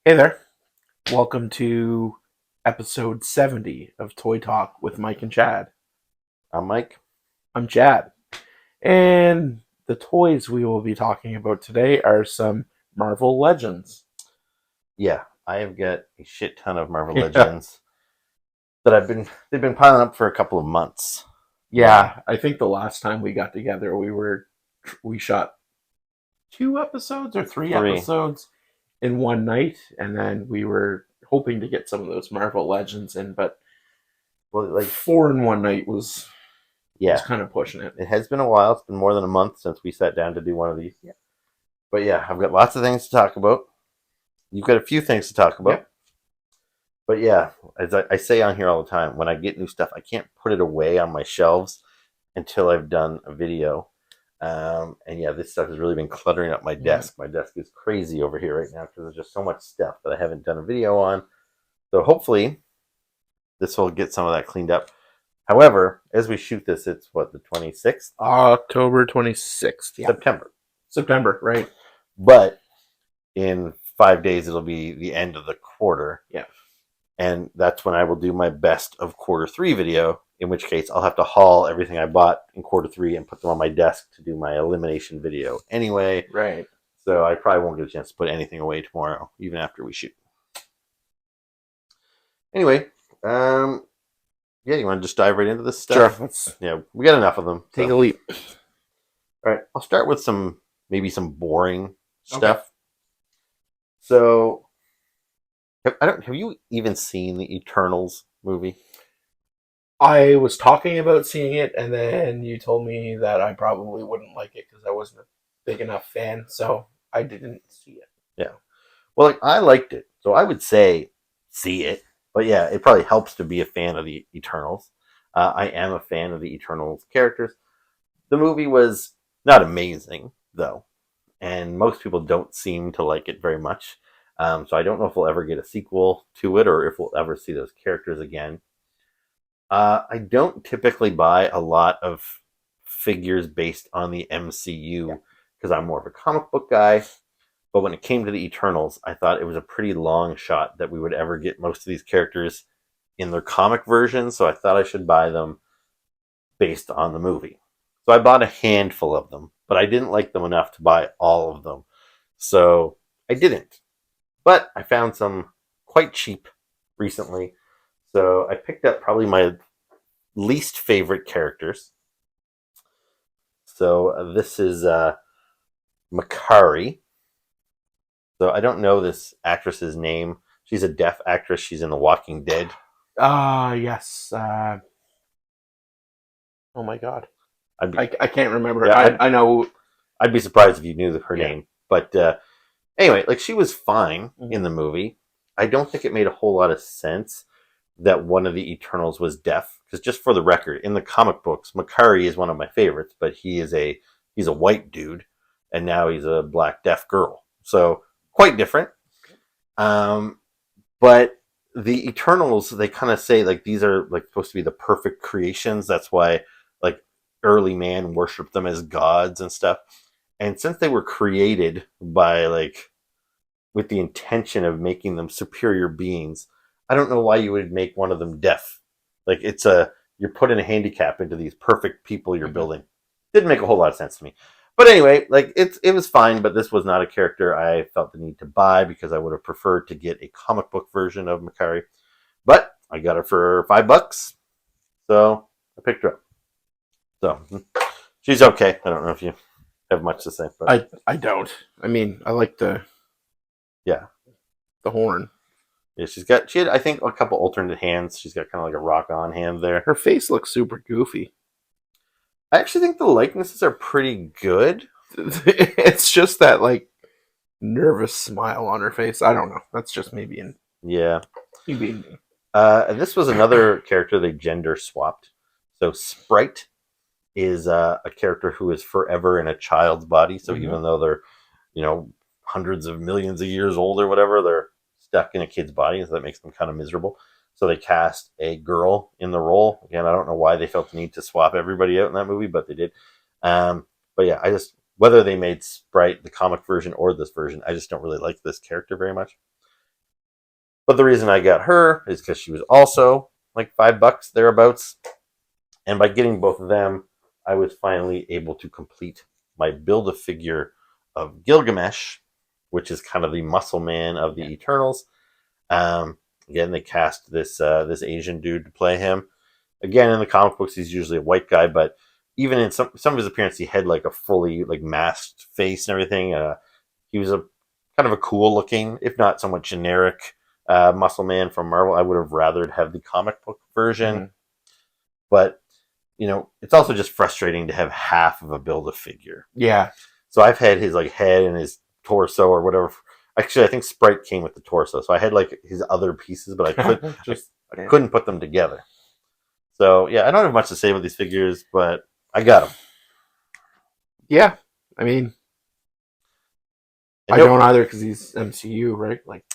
Hey there. Welcome to episode 70 of Toy Talk with Mike and Chad. I'm Mike. I'm Chad. And the toys we will be talking about today are some Marvel Legends. Yeah, I have got a shit ton of Marvel Yeah. Legends that they've been piling up for a couple of months now. Yeah, I think the last time we got together we shot 2 episodes or three Three. episodes in one night, and then we were hoping to get some of those Marvel Legends in, but Well, like, four in one night was yeah, kind of pushing it. it has been a while. It's been more than a month since we sat down to do one of these. Yeah. But yeah, I've got lots of things to talk about. You've got a few things to talk about. Yep. But yeah, as I say on here all the time, when I get new stuff, I can't put it away on my shelves until I've done a video. And yeah, this stuff has really been cluttering up my desk. My desk is crazy over here right now because there's just so much stuff that I haven't done a video on. So hopefully this will get some of that cleaned up. However, as we shoot this, it's what, the 26th? October 26th. Yeah. September. September, right? But in 5 days, it'll be the end of the quarter. Yeah. And that's when I will do my best of quarter 3 video, in which case I'll have to haul everything I bought in quarter 3 and put them on my desk to do my elimination video anyway. Right. So I probably won't get a chance to put anything away tomorrow, even after we shoot. Anyway, yeah, you want to just dive right into this stuff? Sure. Let's Yeah, we got enough of them. take a leap. All right, I'll start with maybe some boring stuff. So, have you even seen the Eternals movie? I was talking about seeing it, and then you told me that I probably wouldn't like it because I wasn't a big enough fan, so I didn't see it. Yeah. Well, like, I liked it, so I would say see it. But yeah, it probably helps to be a fan of the Eternals. I am a fan of the Eternals characters. The movie was not amazing, though, and most people don't seem to like it very much. So I don't know if we'll ever get a sequel to it or if we'll ever see those characters again. I don't typically buy a lot of figures based on the MCU because I'm more of a comic book guy. But when it came to the Eternals, I thought it was a pretty long shot that we would ever get most of these characters in their comic version. So I thought I should buy them based on the movie. So I bought a handful of them, but I didn't like them enough to buy all of them. So I didn't. But I found some quite cheap recently. So I picked up probably my least favorite characters. So this is Makari. So I don't know this actress's name. She's a deaf actress. She's in The Walking Dead. Yes. Oh my god. I'd be, I can't remember. yeah, I know. I'd be surprised if you knew her Yeah. name. But anyway, like, she was fine Mhm. in the movie. I don't think it made a whole lot of sense that one of the Eternals was deaf. Because just for the record, in the comic books, Makari is one of my favorites, but he's a white dude, and now he's a black deaf girl. So quite different. But the Eternals, they kind of say like these are like supposed to be the perfect creations. That's why like early man worshipped them as gods and stuff. And since they were created by like with the intention of making them superior beings, I don't know why you would make one of them deaf. Like you're putting a handicap into these perfect people you're building. Didn't make a whole lot of sense to me. But anyway, like it was fine, but this was not a character I felt the need to buy because I would have preferred to get a comic book version of Makari. But I got her for $5, so I picked her up. So she's okay. I don't know if you have much to say, but I don't. I mean, I like yeah, the horn. yeah, she had I think a couple alternate hands. She's got kind of like a rock on hand there. Her face looks super goofy. I actually think the likenesses are pretty good. It's just that like nervous smile on her face. I don't know. That's just me being Yeah. me being me. And this was another character they gender swapped. So Sprite is a character who is forever in a child's body. So even though they're, hundreds of millions of years old or whatever, they're stuck in a kid's body. So that makes them kind of miserable. So they cast a girl in the role. Again, I don't know why they felt the need to swap everybody out in that movie, but they did. But yeah, whether they made Sprite the comic version or this version, I just don't really like this character very much. But the reason I got her is because she was also like $5 thereabouts. And by getting both of them, I was finally able to complete my Build-A-Figure of Gilgamesh, which is kind of the muscle man of the Eternals. Again, they cast this Asian dude to play him. Again, in the comic books, he's usually a white guy, but even in some of his appearances, he had like a fully like masked face and everything. He was a kind of a cool looking, if not somewhat generic, muscle man from Marvel. I would have rathered have the comic book version, Mm-hmm. but it's also just frustrating to have half of a Build-A-Figure. Yeah. So I've had his like head and his torso or whatever. Actually, I think Sprite came with the torso, so I had like his other pieces, but I couldn't put them together. So yeah, I don't have much to say about these figures, but I got them. Yeah, I mean, And I don't either because he's MCU, right? Like,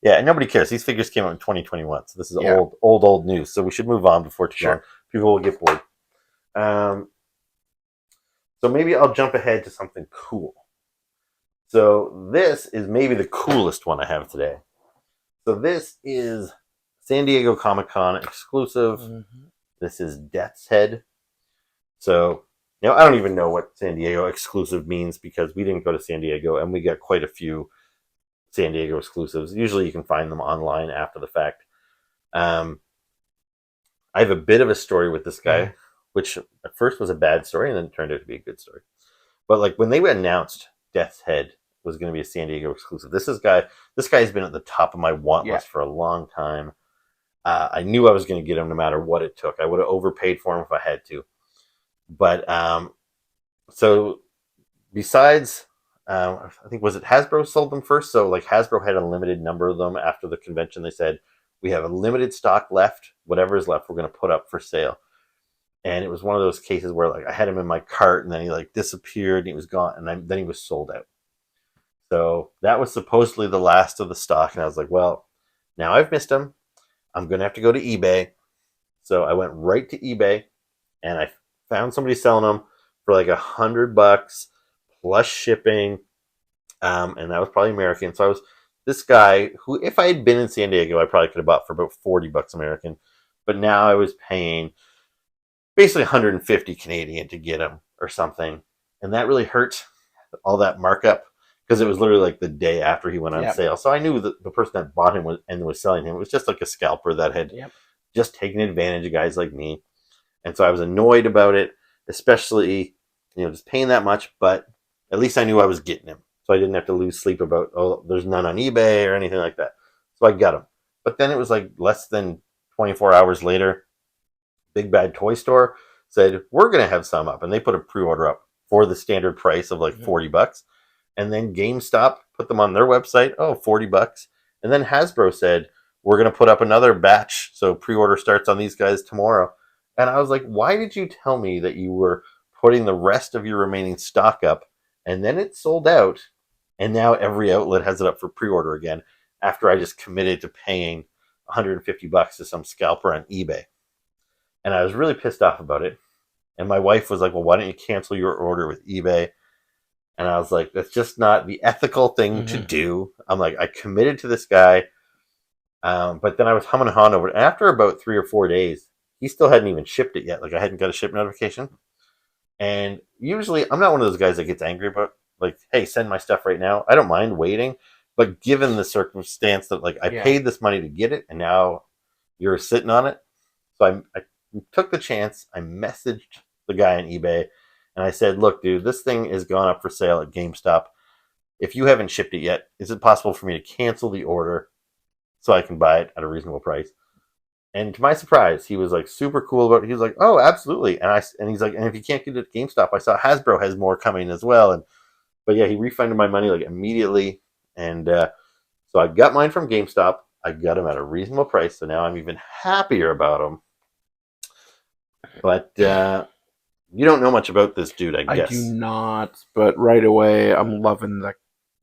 yeah, and nobody cares. These figures came out in 2021, so this is yeah, old news. So we should move on before too long. sure. People will get bored. So maybe I'll jump ahead to something cool. So this is maybe the coolest one I have today. So this is San Diego Comic-Con exclusive. Mm-hmm. This is Death's Head. So, I don't even know what San Diego exclusive means because we didn't go to San Diego and we got quite a few San Diego exclusives. Usually you can find them online after the fact. I have a bit of a story with this guy, which at first was a bad story and then turned out to be a good story. But like when they announced Death's Head was going to be a San Diego exclusive, this guy has been at the top of my want list for a long time. I knew I was going to get him no matter what it took. I would have overpaid for him if I had to. But so besides, I think was it Hasbro sold them first. So like Hasbro had a limited number of them after the convention. They said we have a limited stock left. Whatever is left, we're going to put up for sale. And it was one of those cases where like I had him in my cart and then he like disappeared and he was gone and then he was sold out. So that was supposedly the last of the stock. And I was like, well, now I've missed him. I'm going to have to go to eBay. So I went right to eBay and I found somebody selling them for like $100 plus shipping. And that was probably American. So I was this guy who, if I had been in San Diego, I probably could have bought for about $40 American. But now I was paying basically 150 Canadian to get him or something. And that really hurt, all that markup, because it was literally like the day after he went on sale. So I knew that the person that bought him was selling him, it was just like a scalper that had just taken advantage of guys like me. And so I was annoyed about it, especially, just paying that much, but at least I knew I was getting him. So I didn't have to lose sleep about, oh, there's none on eBay or anything like that. So I got him. But then it was like less than 24 hours later, Big Bad Toy Store said, we're going to have some up. And they put a pre-order up for the standard price of like $40. And then GameStop put them on their website, $40. And then Hasbro said, we're going to put up another batch. So pre-order starts on these guys tomorrow. And I was like, why did you tell me that you were putting the rest of your remaining stock up? And then it sold out. And now every outlet has it up for pre-order again after I just committed to paying $150 to some scalper on eBay. And I was really pissed off about it. And my wife was like, well, why don't you cancel your order with eBay? And I was like, that's just not the ethical thing to do. I'm like, I committed to this guy. But then I was humming and hawing over it. After about 3 or 4 days, he still hadn't even shipped it yet. Like I hadn't got a ship notification. And usually I'm not one of those guys that gets angry about like, hey, send my stuff right now. I don't mind waiting. But given the circumstance that like I paid this money to get it and now you're sitting on it. So I took the chance. I messaged the guy on eBay and I said, look, dude, this thing is gone up for sale at GameStop. If you haven't shipped it yet, is it possible for me to cancel the order so I can buy it at a reasonable price? And to my surprise, he was like super cool about it. He was like, oh, absolutely. And he's like, and if you can't get it at GameStop, I saw Hasbro has more coming as well. But yeah, he refunded my money like immediately. And so I got mine from GameStop. I got them at a reasonable price. So now I'm even happier about them. But you don't know much about this dude, I guess. I do not, but right away I'm loving the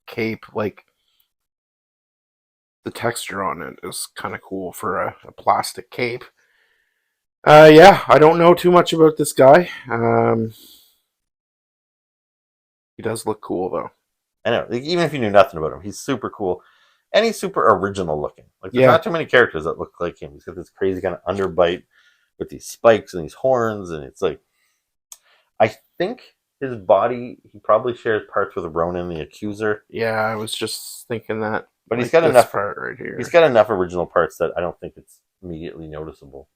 cape. Like the texture on it is kind of cool for a plastic cape. Yeah, I don't know too much about this guy. He does look cool though. I know, even if you knew nothing about him, he's super cool. and he's super original looking. Like there's Yeah. not too many characters that look like him. He's got this crazy kind of underbite with these spikes and these horns, and it's like I think his body he probably shares parts with Ronan the Accuser, Yeah, I was just thinking that. but Like this part right he's here. got enough original parts that I don't think it's immediately noticeable.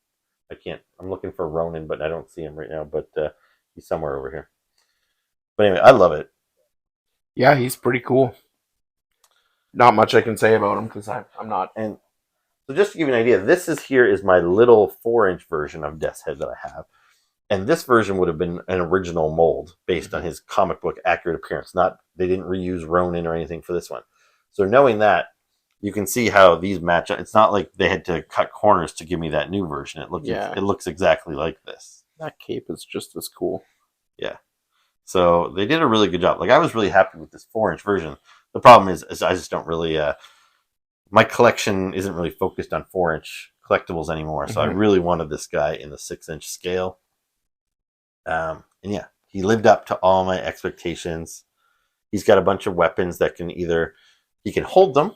I can't. I'm looking for Ronan, but I don't see him right now. But he's somewhere over here. But anyway, I love it. Yeah, he's pretty cool. Not much I can say about him because I'm not. And so, just to give you an idea, this is my little 4-inch version of Death's Head that I have. And this version would have been an original mold based on his comic book accurate appearance. Not they didn't reuse Ronin or anything for this one. So knowing that, you can see how these match up. It's not like they had to cut corners to give me that new version. It looks exactly like this. That cape is just as cool. Yeah. So they did a really good job. Like I was really happy with this 4-inch version. The problem is I just don't really. My collection isn't really focused on 4-inch collectibles anymore. So I really wanted this guy in the 6-inch scale. And yeah, he lived up to all my expectations. He's got a bunch of weapons that he can hold them,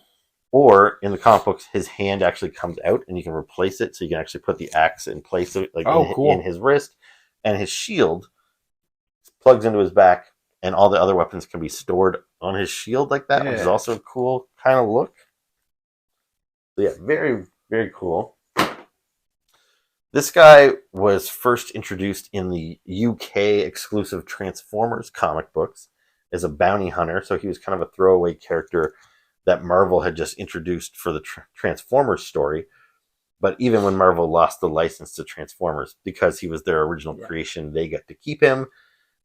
or in the comic books, his hand actually comes out and you can replace it, so you can actually put the axe in place, in his wrist, and his shield plugs into his back, and all the other weapons can be stored on his shield like that, which is also a cool kind of look. So yeah, very, very cool. This guy was first introduced in the UK exclusive Transformers comic books as a bounty hunter, so he was kind of a throwaway character that Marvel had just introduced for the Transformers story. But even when Marvel lost the license to Transformers, because he was their original creation, they got to keep him.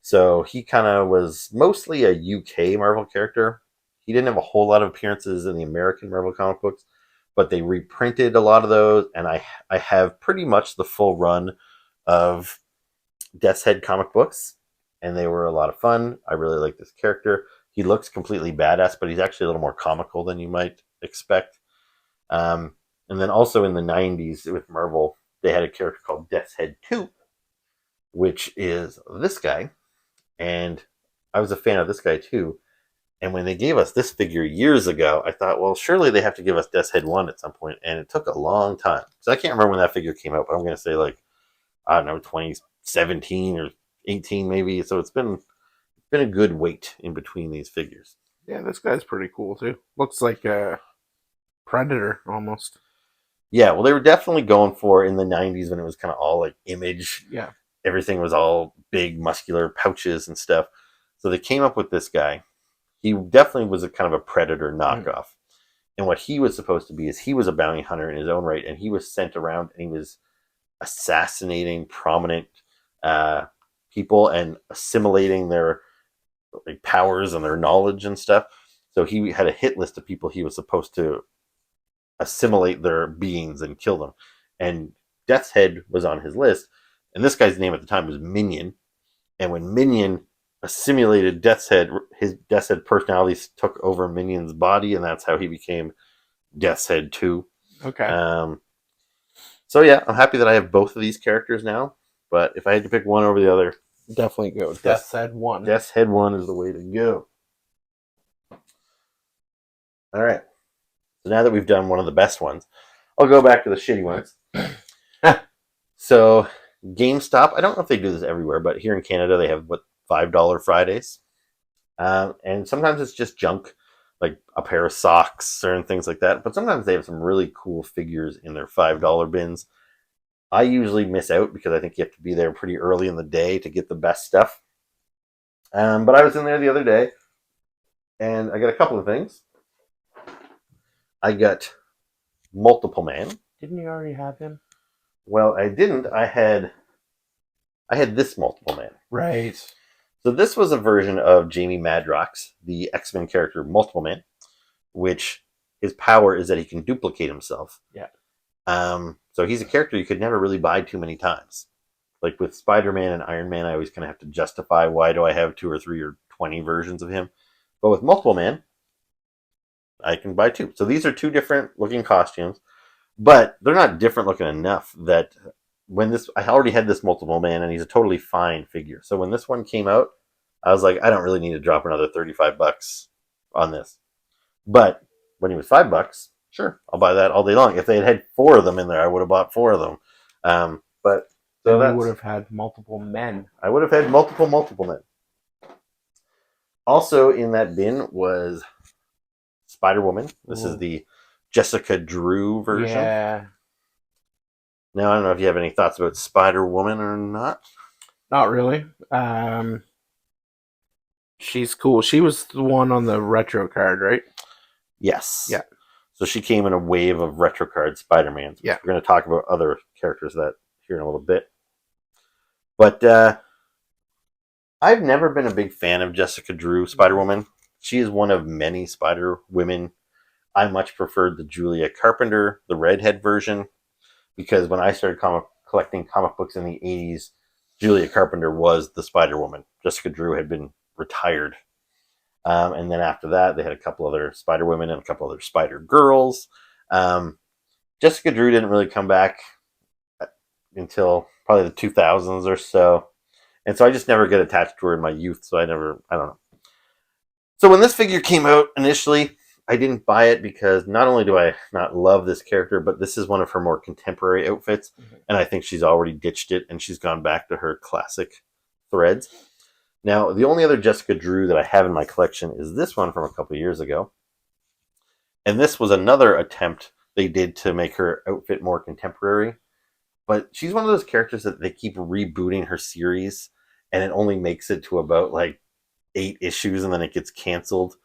So he kind of was mostly a UK Marvel character. He didn't have a whole lot of appearances in the American Marvel comic books, but they reprinted a lot of those, and I have pretty much the full run of Death's Head comic books, and they were a lot of fun. I really like this character. He looks completely badass, but he's actually a little more comical than you might expect. And then also in the 90s with Marvel, they had a character called Death's Head 2, which is this guy. And I was a fan of this guy too. And when they gave us this figure years ago, I thought, well, surely they have to give us Death's Head 1 at some point. And it took a long time. So I can't remember when that figure came out, but I'm going to say I don't know, 2017 or 18 maybe. So it's been a good wait in between these figures. Yeah, this guy's pretty cool too. Looks like a Predator almost. Yeah, well, they were definitely going for in the 90s when it was kind of all like image. Yeah. Everything was all big, muscular pouches and stuff. So they came up with this guy. He definitely was a kind of a Predator knockoff. And what he was supposed to be is he was a bounty hunter in his own right, and he was sent around and he was assassinating prominent people and assimilating their powers and their knowledge and stuff. So he had a hit list of people he was supposed to assimilate their beings and kill them. And Death's Head was on his list. And this guy's name at the time was Minion. And when Minion assimilated Death's Head, his Death's Head personality took over Minion's body, and that's how he became Death's Head 2. Okay. So yeah, I'm happy that I have both of these characters now. But if I had to pick one over the other, definitely go Death's Head 1. Death's Head 1 is the way to go. All right. So now that we've done one of the best ones, I'll go back to the shitty ones. So GameStop, I don't know if they do this everywhere, but here in Canada they have $5 Fridays. And sometimes it's just junk, like a pair of socks or things like that. But sometimes they have some really cool figures in their $5 bins. I usually miss out because I think you have to be there pretty early in the day to get the best stuff. But I was in there the other day, and I got a couple of things. I got Multiple Man. Didn't you already have him? Well, I didn't. I had this Multiple Man. Right. So this was a version of Jamie Madrox, the X-Men character Multiple Man, which his power is that he can duplicate himself. Yeah. So he's a character you could never really buy too many times. Like with Spider-Man and Iron Man, I always kind of have to justify why do I have 2 or 3 or 20 versions of him. But with Multiple Man, I can buy 2. So these are 2 different looking costumes, but they're not different looking enough that I already had this Multiple Man, and he's a totally fine figure. So when this one came out, I was like, I don't really need to drop another $35 on this. But when he was $5, sure, I'll buy that all day long. If they had 4 of them in there, I would have bought 4 of them. But so Then you that's would have had multiple men. I would have had multiple men. Also in that bin was Spider-Woman. This is Ooh. the Jessica Drew version. Yeah. Now I don't know if you have any thoughts about Spider-Woman or not. Not really. She's cool. She was the one on the retro card, right? Yes. Yeah. So she came in a wave of retro card Spider-Mans. Yeah. We're going to talk about other characters that here in a little bit. But I've never been a big fan of Jessica Drew Spider-Woman. She is one of many Spider-Women. I much preferred the Julia Carpenter, the redhead version, because when I started collecting comic books in the 80s, Julia Carpenter was the Spider-Woman. Jessica Drew had been retired. And then after that, they had a couple other Spider-Women and a couple other Spider-Girls. Jessica Drew didn't really come back until probably the 2000s or so. And so I just never get attached to her in my youth, so I don't know. So when this figure came out initially, I didn't buy it because not only do I not love this character, but this is one of her more contemporary outfits, and I think she's already ditched it and she's gone back to her classic threads. Now, the only other Jessica Drew that I have in my collection is this one from a couple of years ago. And this was another attempt they did to make her outfit more contemporary. But she's one of those characters that they keep rebooting her series, and it only makes it to about like 8 issues and then it gets canceled.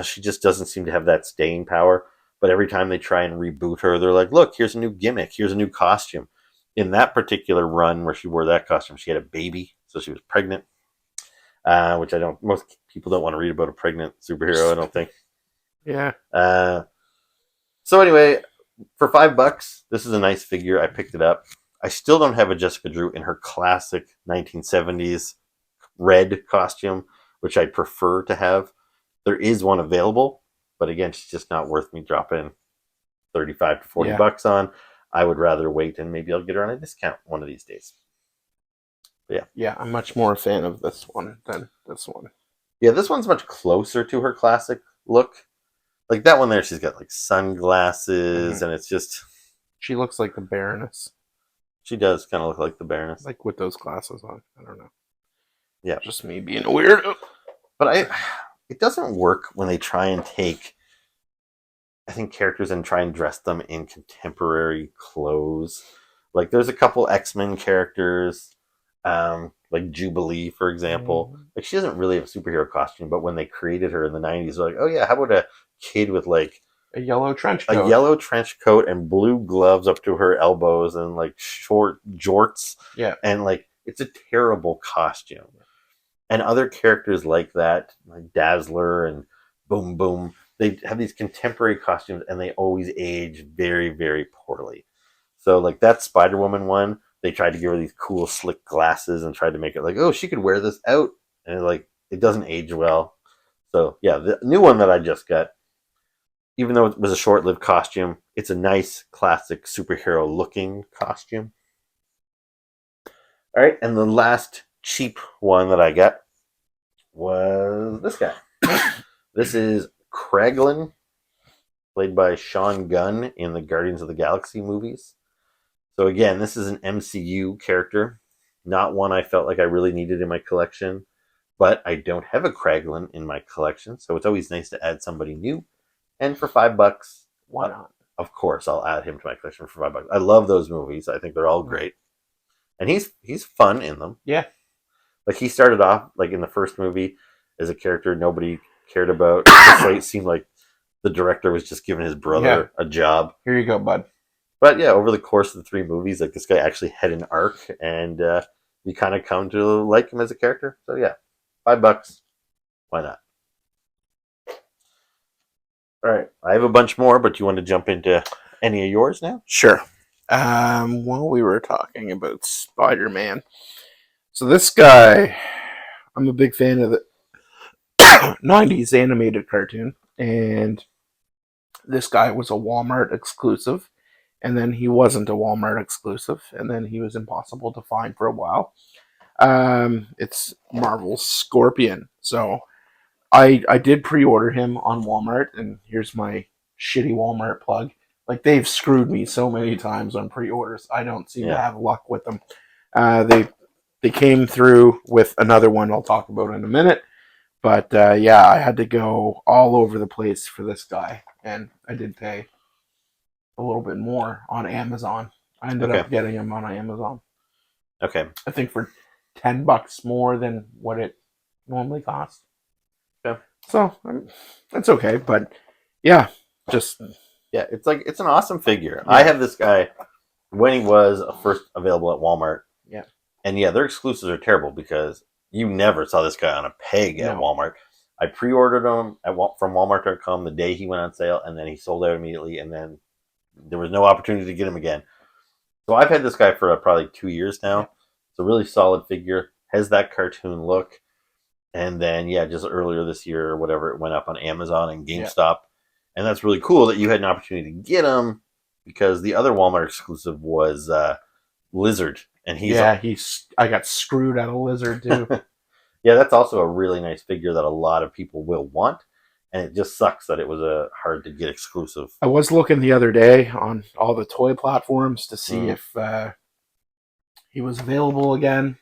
She just doesn't seem to have that staying power. But every time they try and reboot her, they're like, look, here's a new gimmick. Here's a new costume. In that particular run where she wore that costume, she had a baby. So she was pregnant, which most people don't want to read about a pregnant superhero, I don't think. Yeah. So anyway, for $5, this is a nice figure. I picked it up. I still don't have a Jessica Drew in her classic 1970s red costume, which I prefer to have. There is one available, but again, she's just not worth me dropping 35 to 40 bucks on. I would rather wait and maybe I'll get her on a discount one of these days. But yeah. Yeah, I'm much more a fan of this one than this one. Yeah, this one's much closer to her classic look. Like that one there, she's got like sunglasses, and it's just... She looks like the Baroness. She does kind of look like the Baroness. Like with those glasses on. I don't know. Yeah. Just me being a weirdo. But it doesn't work when they try and take, I think, characters and try and dress them in contemporary clothes. Like there's a couple X-Men characters, like Jubilee, for example. Like she doesn't really have a superhero costume, but when they created her in the 90s, they're like, oh yeah, how about a kid with like a yellow trench coat? A yellow trench coat and blue gloves up to her elbows and like short jorts. Yeah. And like it's a terrible costume. And other characters like that, like Dazzler and Boom Boom, they have these contemporary costumes and they always age very, very poorly. So like that Spider-Woman one, they tried to give her these cool slick glasses and tried to make it like, oh, she could wear this out. And like it doesn't age well. So yeah, the new one that I just got, even though it was a short-lived costume, it's a nice, classic superhero-looking costume. All right, and the last cheap one that I got was this guy. This is Kraglin, played by Sean Gunn in the Guardians of the Galaxy movies. So again, this is an MCU character, not one I felt like I really needed in my collection, but I don't have a Kraglin in my collection, so it's always nice to add somebody new. And for $5, why not? Of course, I'll add him to my collection for $5. I love those movies. I think they're all great, and he's fun in them. Yeah, like he started off like in the first movie as a character nobody cared about. So it seemed like the director was just giving his brother a job. Here you go, bud. But yeah, over the course of the 3 movies, like this guy actually had an arc, and you kind of come to like him as a character. So yeah, $5. Why not? All right, I have a bunch more, but you want to jump into any of yours now? Sure. Well, we were talking about Spider-Man. So this guy, I'm a big fan of the 90s animated cartoon, and this guy was a Walmart exclusive, and then he wasn't a Walmart exclusive, and then he was impossible to find for a while. It's Marvel's Scorpion. So I did pre-order him on Walmart, and here's my shitty Walmart plug. Like, they've screwed me so many times on pre-orders. I don't seem to have luck with them. They came through with another one I'll talk about in a minute. But yeah, I had to go all over the place for this guy, and I did pay a little bit more on Amazon. I ended up getting him on Amazon. Okay. I think for $10 more than what it normally costs. Okay. So that's okay, but yeah, just it's like it's an awesome figure. Yeah. I have this guy when he was first available at Walmart. Yeah. And yeah, their exclusives are terrible because you never saw this guy on a peg at Walmart. I pre-ordered him from Walmart.com the day he went on sale, and then he sold out immediately, and then there was no opportunity to get him again. So I've had this guy for probably 2 years now. Yeah. It's a really solid figure. Has that cartoon look. And then, just earlier this year or whatever, it went up on Amazon and GameStop. Yeah. And that's really cool that you had an opportunity to get him because the other Walmart exclusive was Lizard. And I got screwed out of Lizard too. Yeah, that's also a really nice figure that a lot of people will want. And it just sucks that it was a hard to get exclusive. I was looking the other day on all the toy platforms to see if he was available again.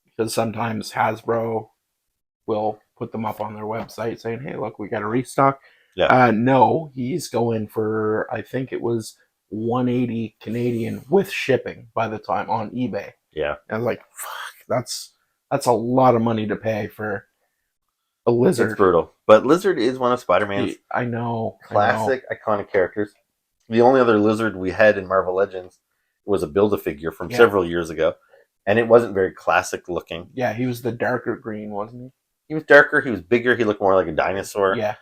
Because sometimes Hasbro will put them up on their website saying, hey, look, we got a restock. Yeah. No, he's going for, I think it was $180 Canadian with shipping by the time on eBay. Yeah. And I was like, fuck, that's a lot of money to pay for a Lizard. It's brutal. But Lizard is one of Spider-Man's classic iconic characters. The only other Lizard we had in Marvel Legends was a Build-A-Figure from several years ago. And it wasn't very classic looking. Yeah, he was the darker green, wasn't he? He was darker, he was bigger, he looked more like a dinosaur. Yeah.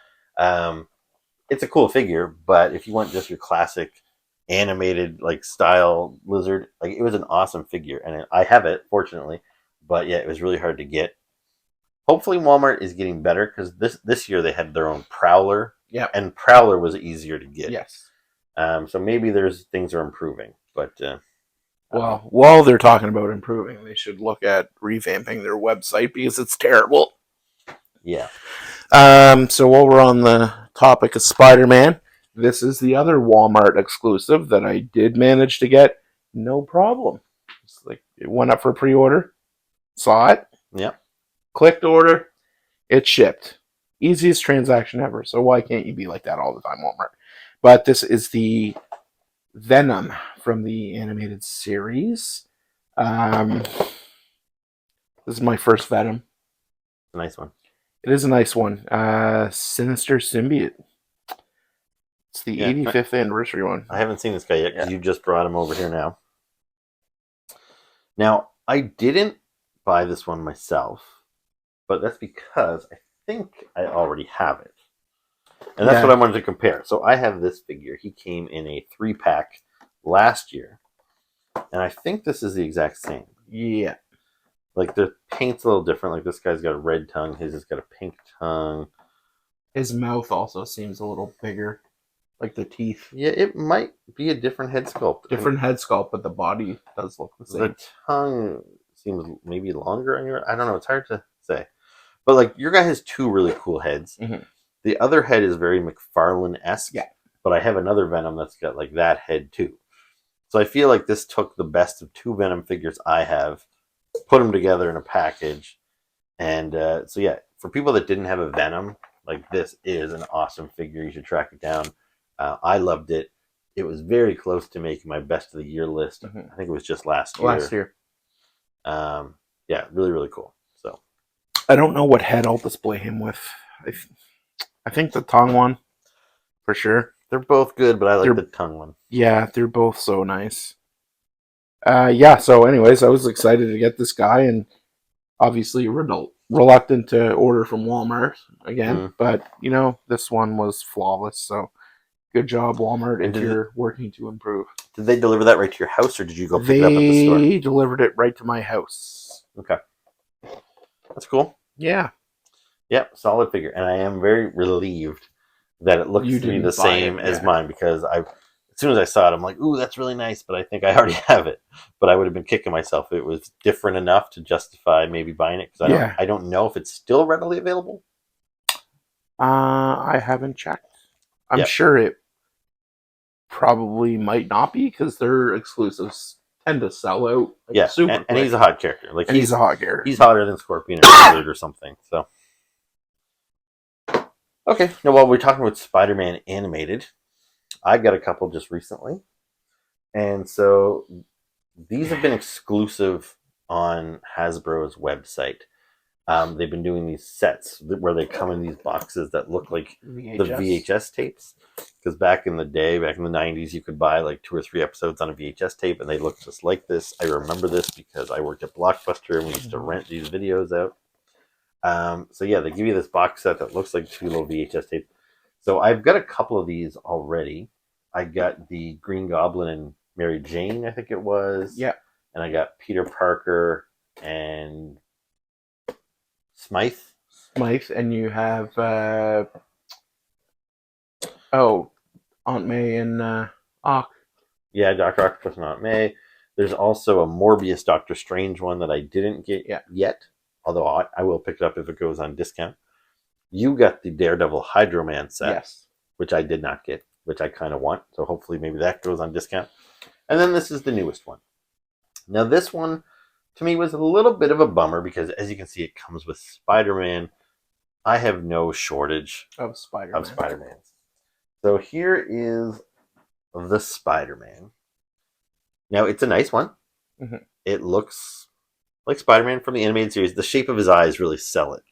It's a cool figure, but if you want just your classic animated style Lizard, it was an awesome figure. And I have it, fortunately. But yeah, it was really hard to get. Hopefully Walmart is getting better because this year they had their own Prowler. Yeah. And Prowler was easier to get. Yes. So maybe things are improving. But well, while they're talking about improving, they should look at revamping their website because it's terrible. Yeah. So while we're on the topic of Spider-Man, this is the other Walmart exclusive that I did manage to get. No problem. It went up for pre-order. Saw it. Yep. Clicked order. It shipped. Easiest transaction ever. So why can't you be like that all the time, Walmart? But this is the Venom from the animated series. This is my first Venom. A nice one. It is a nice one. Sinister Symbiote. It's the 85th anniversary one. I haven't seen this guy yet because you just brought him over here now. Now, I didn't buy this one myself, but that's because I think I already have it. And that's what I wanted to compare. So I have this figure. He came in a 3-pack last year. And I think this is the exact same. Yeah. The paint's a little different. This guy's got a red tongue. His has got a pink tongue. His mouth also seems a little bigger. The teeth. Yeah, it might be a different head sculpt. Different head sculpt, but the body does look the same. The tongue seems maybe longer on your... I don't know. It's hard to say. But, your guy has 2 really cool heads. Mm-hmm. The other head is very McFarlane-esque. Yeah. But I have another Venom that's got, that head, too. So I feel like this took the best of 2 Venom figures I have, put them together in a package. And, so yeah, for people that didn't have a Venom, this is an awesome figure. You should track it down. I loved it. It was very close to making my best of the year list. Mm-hmm. I think it was just last year. Yeah, really, really cool. So I don't know what head I'll display him with. I think the tongue one, for sure. They're both good, but I like the tongue one. Yeah, they're both so nice. So anyways, I was excited to get this guy, and obviously reluctant to order from Walmart again. But, this one was flawless, so good job, Walmart, if you're working to improve. Did they deliver that right to your house, or did you go pick it up at the store? They delivered it right to my house. Okay. That's cool. Yeah. Yep, solid figure. And I am very relieved that it looks to be the same as mine, because as soon as I saw it, I'm like, ooh, that's really nice, but I think I already have it. But I would have been kicking myself if it was different enough to justify maybe buying it, because I don't know if it's still readily available. I haven't checked. I'm sure it probably might not be because their exclusives tend to sell out like Yeah, super and quick. he's a hot character. Like And he's a hot character. He's hotter than Scorpion or Lizard or something. So okay, now while we're talking about Spider-Man animated, I got a couple just recently, and so these have been exclusive on Hasbro's website. They've been doing these sets where they come in these boxes that look like the VHS tapes. Because back in the day, back in the 90s, you could buy like 2 or 3 episodes on a VHS tape, and they looked just like this. I remember this because I worked at Blockbuster, and we used to rent these videos out. So yeah, they give you this box set that looks like 2 little VHS tapes. So I've got a couple of these already. I got the Green Goblin and Mary Jane, I think it was. Yeah. And I got Peter Parker and Smythe, and you have Aunt May and Ock. Yeah, Dr. Octopus and Aunt May. There's also a Morbius Doctor Strange one that I didn't get yet, although I will pick it up if it goes on discount. You got the Daredevil Hydro Man set, Yes, which I did not get, which I kind of want. So hopefully maybe that goes on discount. And then this is the newest one. Now this one, to me, was a little bit of a bummer because, as you can see, it comes with Spider-Man. I have no shortage of Spider-Man. Spider-Mans. So here is the Spider-Man. Now, it's a nice one. Mm-hmm. It looks like Spider-Man from the animated series. The shape of his eyes really sell it.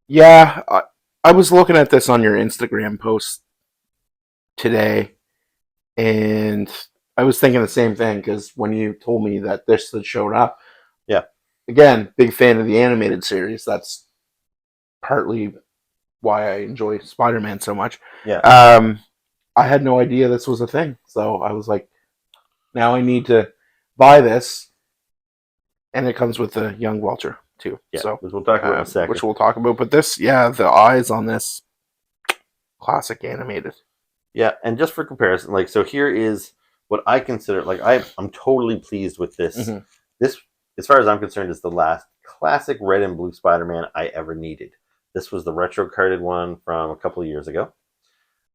Yeah, I was looking at this on your Instagram post today, and I was thinking the same thing because when you told me that this had showed up, yeah, again, big fan of the animated series. That's partly why I enjoy Spider-Man so much. Yeah. I had no idea this was a thing, so I was like, now I need to buy this, and it comes with the young Vulture too. Yeah, so which we'll talk about in a second. Which we'll talk about, but this, yeah, the eyes on this, classic animated. Yeah, and just for comparison, like, so here is what I consider, like, I'm totally pleased with this. Mm-hmm. This, as far as I'm concerned, is the last classic red and blue Spider-Man I ever needed. This was the retro carded one from a couple of years ago.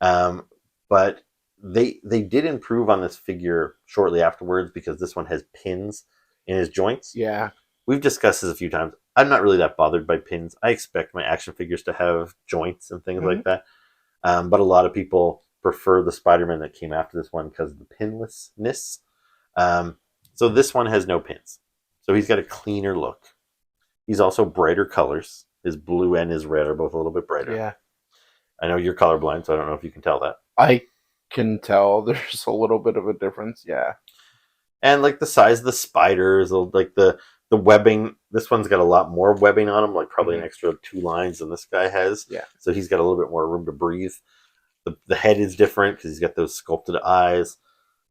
But they did improve on this figure shortly afterwards because this one has pins in his joints. Yeah. We've discussed this a few times. I'm not really that bothered by pins. I expect my action figures to have joints and things like that. But a lot of people prefer the Spider-Man that came after this one because of the pinlessness. So this one has no pins. So he's got a cleaner look. He's also brighter colors. His blue and his red are both a little bit brighter. Yeah. I know you're colorblind, so I don't know if you can tell that. I can tell there's a little bit of a difference, yeah. And like the size of the spiders, like the webbing, this one's got a lot more webbing on him, like probably an extra 2 lines than this guy has. Yeah. So he's got a little bit more room to breathe. The head is different because he's got those sculpted eyes.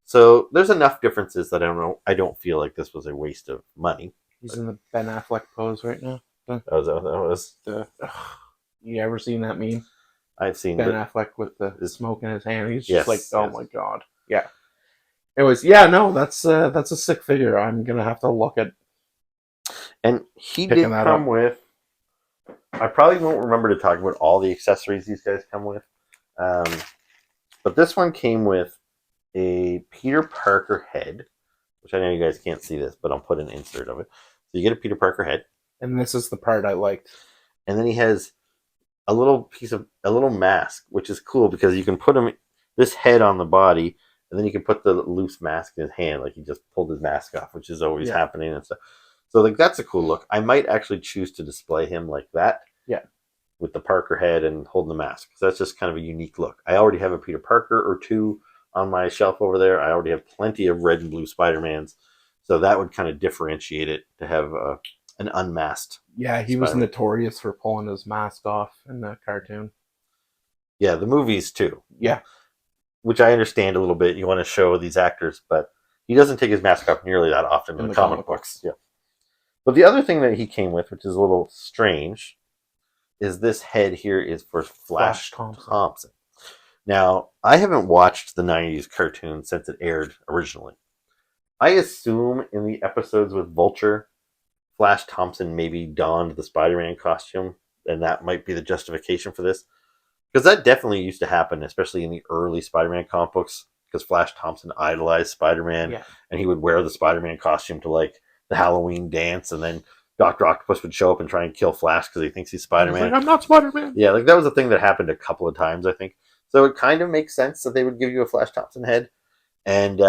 So there's enough differences that I don't feel like this was a waste of money. He's in the Ben Affleck pose right now. That was. You ever seen that meme? I've seen Ben Affleck with the smoke in his hand. He's yes, just like, oh my god. Yeah. Anyways, yeah, no, that's a sick figure. I'm gonna have to look at. And he did come with. I probably won't remember to talk about all the accessories these guys come with, but this one came with a Peter Parker head, which I know you guys can't see this, but I'll put an insert of it. So you get a Peter Parker head, and this is the part I liked. And then he has a little mask, which is cool because you can put this head on the body, and then you can put the loose mask in his hand, like he just pulled his mask off, which is always happening and stuff. So like that's a cool look. I might actually choose to display him like that. Yeah. With the Parker head and holding the mask. So that's just kind of a unique look. I already have a Peter Parker or 2 on my shelf over there. I already have plenty of red and blue Spider-Mans. So that would kind of differentiate it to have an unmasked. Yeah, he was notorious for pulling his mask off in the cartoon. Yeah, the movies too. Yeah. Which I understand a little bit. You want to show these actors, but he doesn't take his mask off nearly that often in the comic books. Yeah. But the other thing that he came with, which is a little strange, is this head here is for Flash Thompson. Now, I haven't watched the 90s cartoon since it aired originally. I assume in the episodes with Vulture, Flash Thompson maybe donned the Spider-Man costume, and that might be the justification for this. Because that definitely used to happen, especially in the early Spider-Man comic books. because Flash Thompson idolized Spider-Man, Yeah. and he would wear the Spider-Man costume to like the Halloween dance, and then Dr. Octopus would show up and try and kill Flash because he thinks he's Spider-Man. Like, I'm not Spider-Man. Yeah, like that was a thing that happened a couple of times, I think. So it kind of makes sense that they would give you a Flash Thompson head, and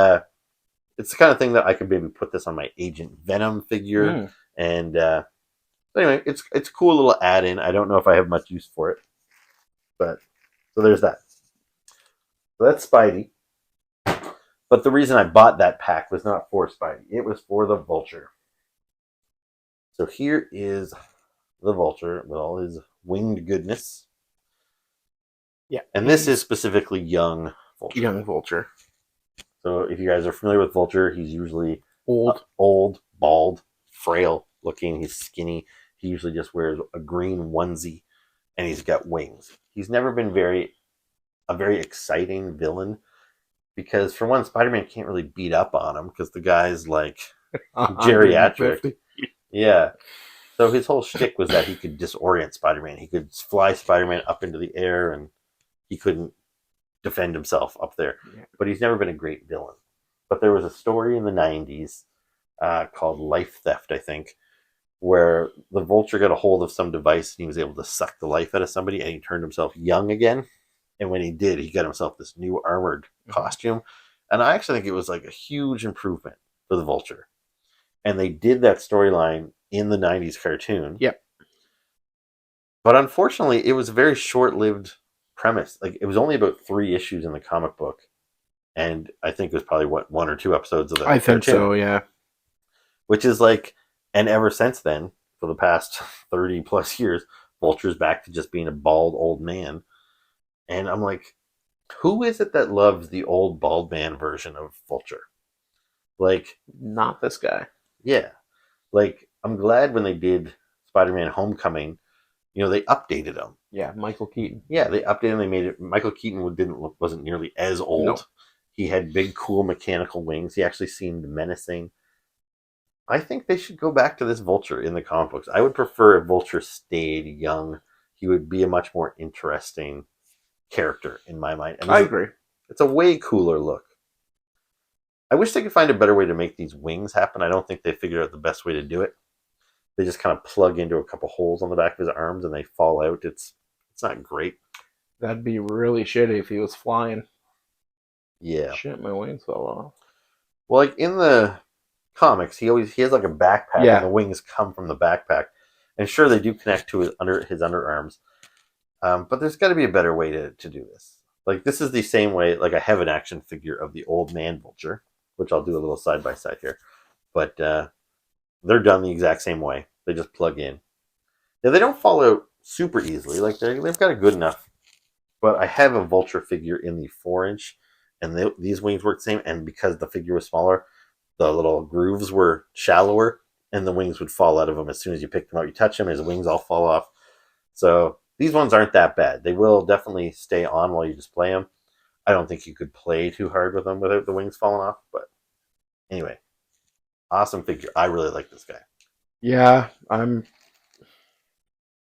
it's the kind of thing that I could maybe put this on my Agent Venom figure. And anyway, it's a cool little add-in. I don't know if I have much use for it, but so there's that. So that's Spidey. But the reason I bought that pack was not for Spidey. It was for the Vulture. So here is the Vulture with all his winged goodness. Yeah. And this is specifically young Vulture. Young Vulture. So if you guys are familiar with Vulture, he's usually old, bald, frail looking. He's skinny. He usually just wears a green onesie, and he's got wings. He's never been a very exciting villain because, for one, Spider-Man can't really beat up on him because the guy's like geriatric. Yeah. So his whole shtick was that he could disorient Spider-Man. He could fly Spider-Man up into the air, and he couldn't defend himself up there. Yeah. But he's never been a great villain. But there was a story in the 90s called Life Theft, I think, where the Vulture got a hold of some device and he was able to suck the life out of somebody, and he turned himself young again. And when he did, he got himself this new armored costume. And I actually think it was like a huge improvement for the Vulture. And they did that storyline in the 90s cartoon. Yep. But unfortunately, it was a very short-lived premise. Like, it was only about 3 issues in the comic book. And I think it was probably, 1 or 2 episodes of the I think so, yeah. Which is like, and ever since then, for the past 30 plus years, Vulture's back to just being a bald old man. And I'm like, who is it that loves the old bald man version of Vulture? Like, not this guy. Yeah. Like, I'm glad when they did Spider-Man Homecoming, they updated him. Yeah, Michael Keaton. Yeah, they updated him. They made it. Michael Keaton wasn't nearly as old. No. He had big, cool mechanical wings. He actually seemed menacing. I think they should go back to this Vulture in the comic books. I would prefer if Vulture stayed young. He would be a much more interesting character in my mind. I agree. It's a way cooler look. I wish they could find a better way to make these wings happen. I don't think they figured out the best way to do it. They just kind of plug into a couple holes on the back of his arms and they fall out. It's not great. That'd be really shitty if he was flying. Yeah. Shit, my wings fell off. Well, like in the comics, he has like a backpack, and the wings come from the backpack. And sure, they do connect to his underarms. But there's got to be a better way to do this. Like, this is the same way, like I have an action figure of the old man Vulture, which I'll do a little side by side here. But they're done the exact same way. They just plug in. Now, they don't fall out super easily. Like, they've got a good enough. But I have a Vulture figure in the 4-inch, and these wings work the same. And because the figure was smaller, the little grooves were shallower, and the wings would fall out of them as soon as you pick them up. You touch them, his wings all fall off. So these ones aren't that bad. They will definitely stay on while you display them. I don't think you could play too hard with them without the wings falling off. But anyway, awesome figure. I really like this guy. Yeah, I'm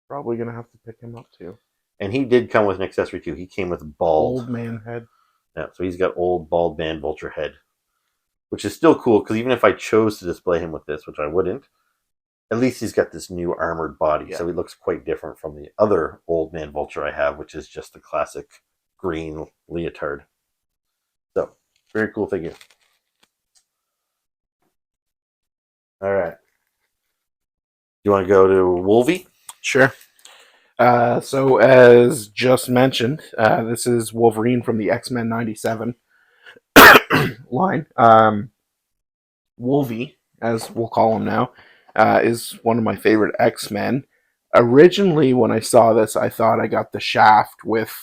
probably going to have to pick him up too. And he did come with an accessory too. He came with bald. Old man head. Yeah, so he's got old bald man Vulture head. Which is still cool, because even if I chose to display him with this, which I wouldn't, at least he's got this new armored body, yeah. So he looks quite different from the other old man Vulture I have, which is just the classic green leotard. So, very cool figure. All right. You want to go to Wolvie? Sure. So, as just mentioned, this is Wolverine from the X-Men 97 line. Wolvie, as we'll call him now, is one of my favorite X-Men. Originally, when I saw this, I thought I got the Shaft with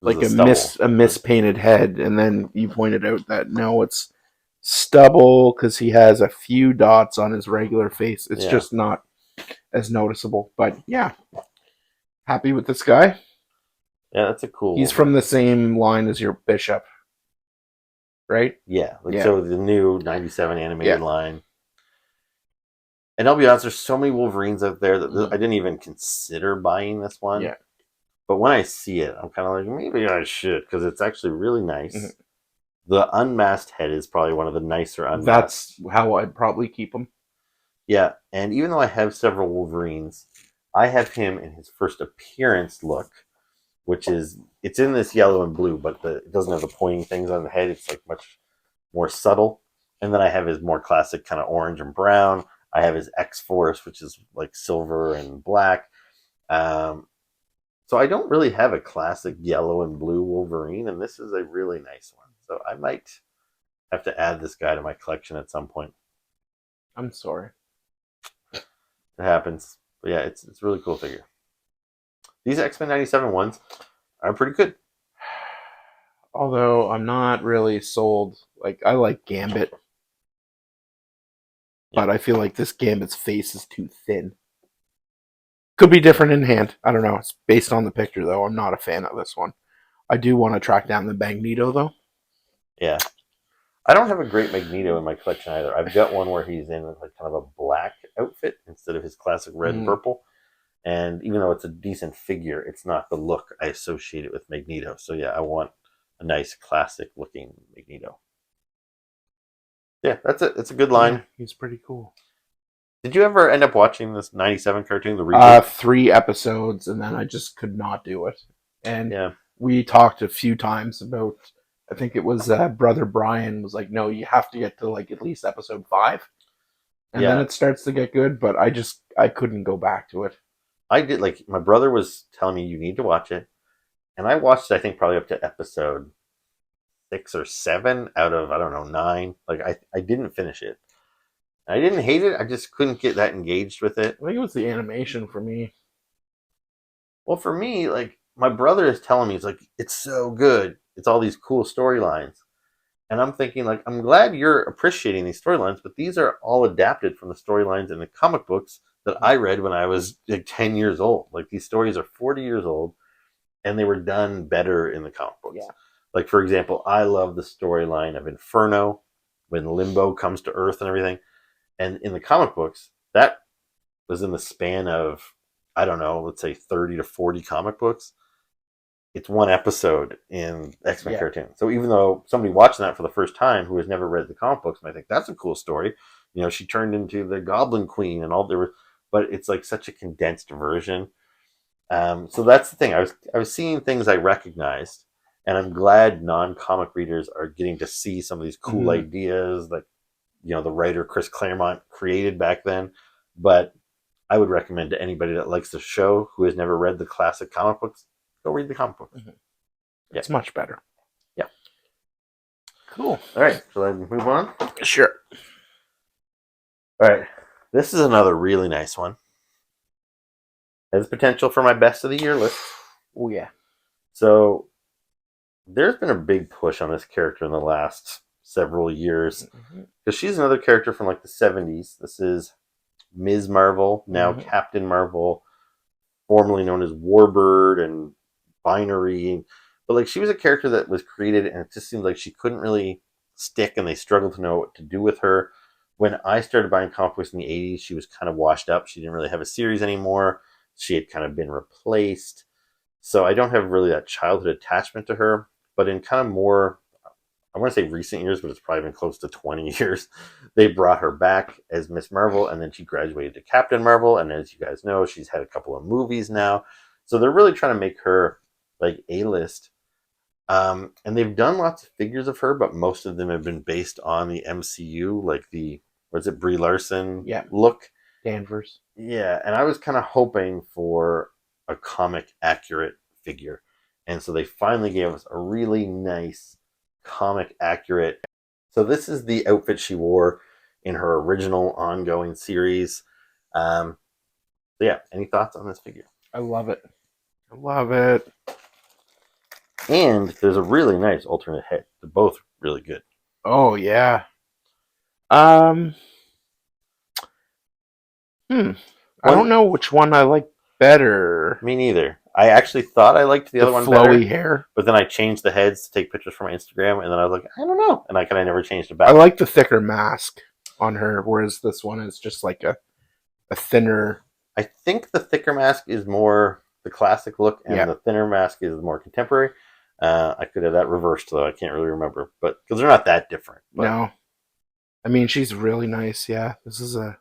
like a mispainted head, and then you pointed out that no, it's stubble because he has a few dots on his regular face. It's just not as noticeable. But yeah, happy with this guy. Yeah, that's a cool. He's from the same line as your Bishop. Right? Yeah. So the new 97 animated line. And I'll be honest, there's so many Wolverines out there that I didn't even consider buying this one. Yeah. But when I see it, I'm kind of like, maybe I should, because it's actually really Mhm. nice. The unmasked head is probably one of the nicer unmasked. That's how I'd probably keep them. Yeah, and even though I have several Wolverines, I have him in his first appearance look, which is it's in this yellow and blue, but it doesn't have the pointing things on the head. It's like much more subtle. And then I have his more classic kind of orange and brown. I have his X Force, which is like silver and black. Um, so I don't really have a classic yellow and blue Wolverine, and this is a really nice one. So I might have to add this guy to my collection at some point. I'm sorry. It happens. But yeah, it's a really cool figure. These X-Men 97 ones are pretty good. Although I'm not really sold. Like I like Gambit, Yeah. but I feel like this Gambit's face is too thin. Could be different in hand. I don't know. It's based on the picture though. I'm not a fan of this one. I do want to track down the Magneto though. Yeah. I don't have a great Magneto in my collection either. I've got one where he's in like kind of a black outfit instead of his classic red and purple. And even though it's a decent figure, it's not the look I associate it with Magneto. So yeah, I want a nice classic looking Magneto. Yeah, that's it. It's a good line. Yeah, he's pretty cool. Did you ever end up watching this 97 cartoon, the reboot? 3 episodes, and then I just could not do it. And Yeah. we talked a few times about. I think it was brother Brian was like, "No, you have to get to like at least episode 5, and then Yeah. it starts to get good." But I couldn't go back to it. I did, like, my brother was telling me you need to watch it. And I watched, I think, probably up to episode 6 or 7 out of, I don't know, 9. Like, I didn't finish it. I didn't hate it. I just couldn't get that engaged with it. I think it was the animation for me. Well, for me, like, my brother is telling me, it's like, it's so good. It's all these cool storylines. And I'm thinking, like, I'm glad you're appreciating these storylines, but these are all adapted from the storylines in the comic books that I read when I was like 10 years old. Like, these stories are 40 years old, and they were done better in the comic books. Yeah. Like, for example, I love the storyline of Inferno when Limbo comes to Earth and everything. And in the comic books, that was in the span of, I don't know, let's say 30 to 40 comic books. It's one episode in X-Men cartoon. So even though somebody watching that for the first time who has never read the comic books might think that's a cool story, you know, she turned into the Goblin Queen and all there were, but it's like such a condensed version. So that's the thing. I was seeing things I recognized, and I'm glad non-comic readers are getting to see some of these cool ideas that, you know, the writer Chris Claremont created back then. But I would recommend to anybody that likes the show who has never read the classic comic books, go read the comic books. It's much better. Yeah. Cool. All right. Shall I move on? Sure. All right. This is another really nice one. Has potential for my best of the year list. Oh yeah. So there's been a big push on this character in the last several years because she's another character from like the 70s. This is Ms. Marvel, now Captain Marvel, formerly known as Warbird and Binary. But like, she was a character that was created, and it just seemed like she couldn't really stick, and they struggled to know what to do with her. When I started buying comic books in the 80s, she was kind of washed up. She didn't really have a series anymore. She had kind of been replaced. So I don't have really that childhood attachment to her. But in kind of more, I want to say recent years, but it's probably been close to 20 years, they brought her back as Miss Marvel, and then she graduated to Captain Marvel. And as you guys know, she's had a couple of movies now. So they're really trying to make her like A-list. And they've done lots of figures of her, but most of them have been based on the MCU, like the, what's it, Brie Larson look. Danvers. Yeah, and I was kind of hoping for a comic accurate figure. And so they finally gave us a really nice comic accurate. So this is the outfit she wore in her original ongoing series. So yeah, any thoughts on this figure? I love it. I love it. And there's a really nice alternate head. They're both really good. Oh yeah. I don't know which one I like better. Me neither. I actually thought I liked the other one better. Flowy hair. But then I changed the heads to take pictures for my Instagram, and then I was like, I don't know. And I kind of never changed it back. I like the thicker mask on her, whereas this one is just like a thinner. I think the thicker mask is more the classic look, and Yeah. the thinner mask is more contemporary. I could have that reversed though. I can't really remember, but because they're not that different. But No. I mean, she's really nice. Yeah. This is a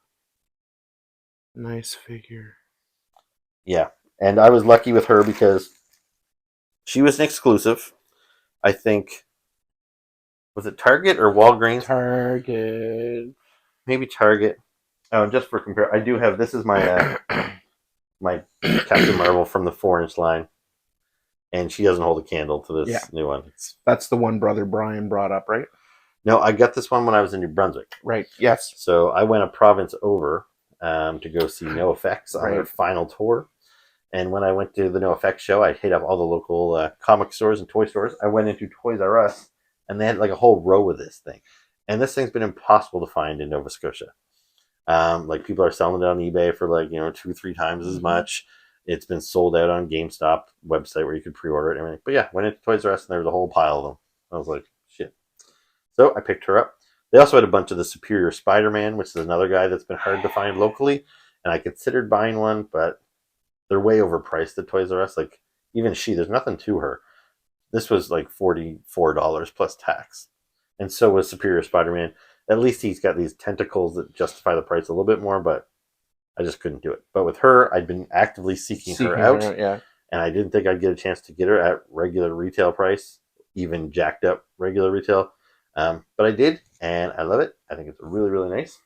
nice figure. yeah, and I was lucky with her because she was an exclusive. I think was it Target or Walgreens? Target. Maybe Target. Oh, just for compare, I do have this is my Captain Marvel from the 4-inch line, and she doesn't hold a candle to Yeah. this new one. That's the one Brother Brian brought up, right? No, I got this one when I was in New Brunswick. Right. Yes. So I went a province over to go see No Effects on their Right. final tour. And when I went to the No Effects show, I hit up all the local comic stores and toy stores. I went into Toys R Us, and they had like a whole row of this thing. And this thing's been impossible to find in Nova Scotia. Like people are selling it on eBay for like 2-3 times as much. It's been sold out on GameStop website where you could pre-order it and everything. But yeah, went into Toys R Us and there was a whole pile of them. I was like, shit. So I picked her up. They also had a bunch of the Superior Spider-Man, which is another guy that's been hard to find locally. And I considered buying one, but they're way overpriced at Toys R Us. Like even there's nothing to her. This was like $44 plus tax. And so was Superior Spider-Man. At least he's got these tentacles that justify the price a little bit more, but I just couldn't do it. But with her, I'd been actively seeking her out, yeah. and I didn't think I'd get a chance to get her at regular retail price, even jacked up regular retail. But I did, and I love it. I think it's really, really nice.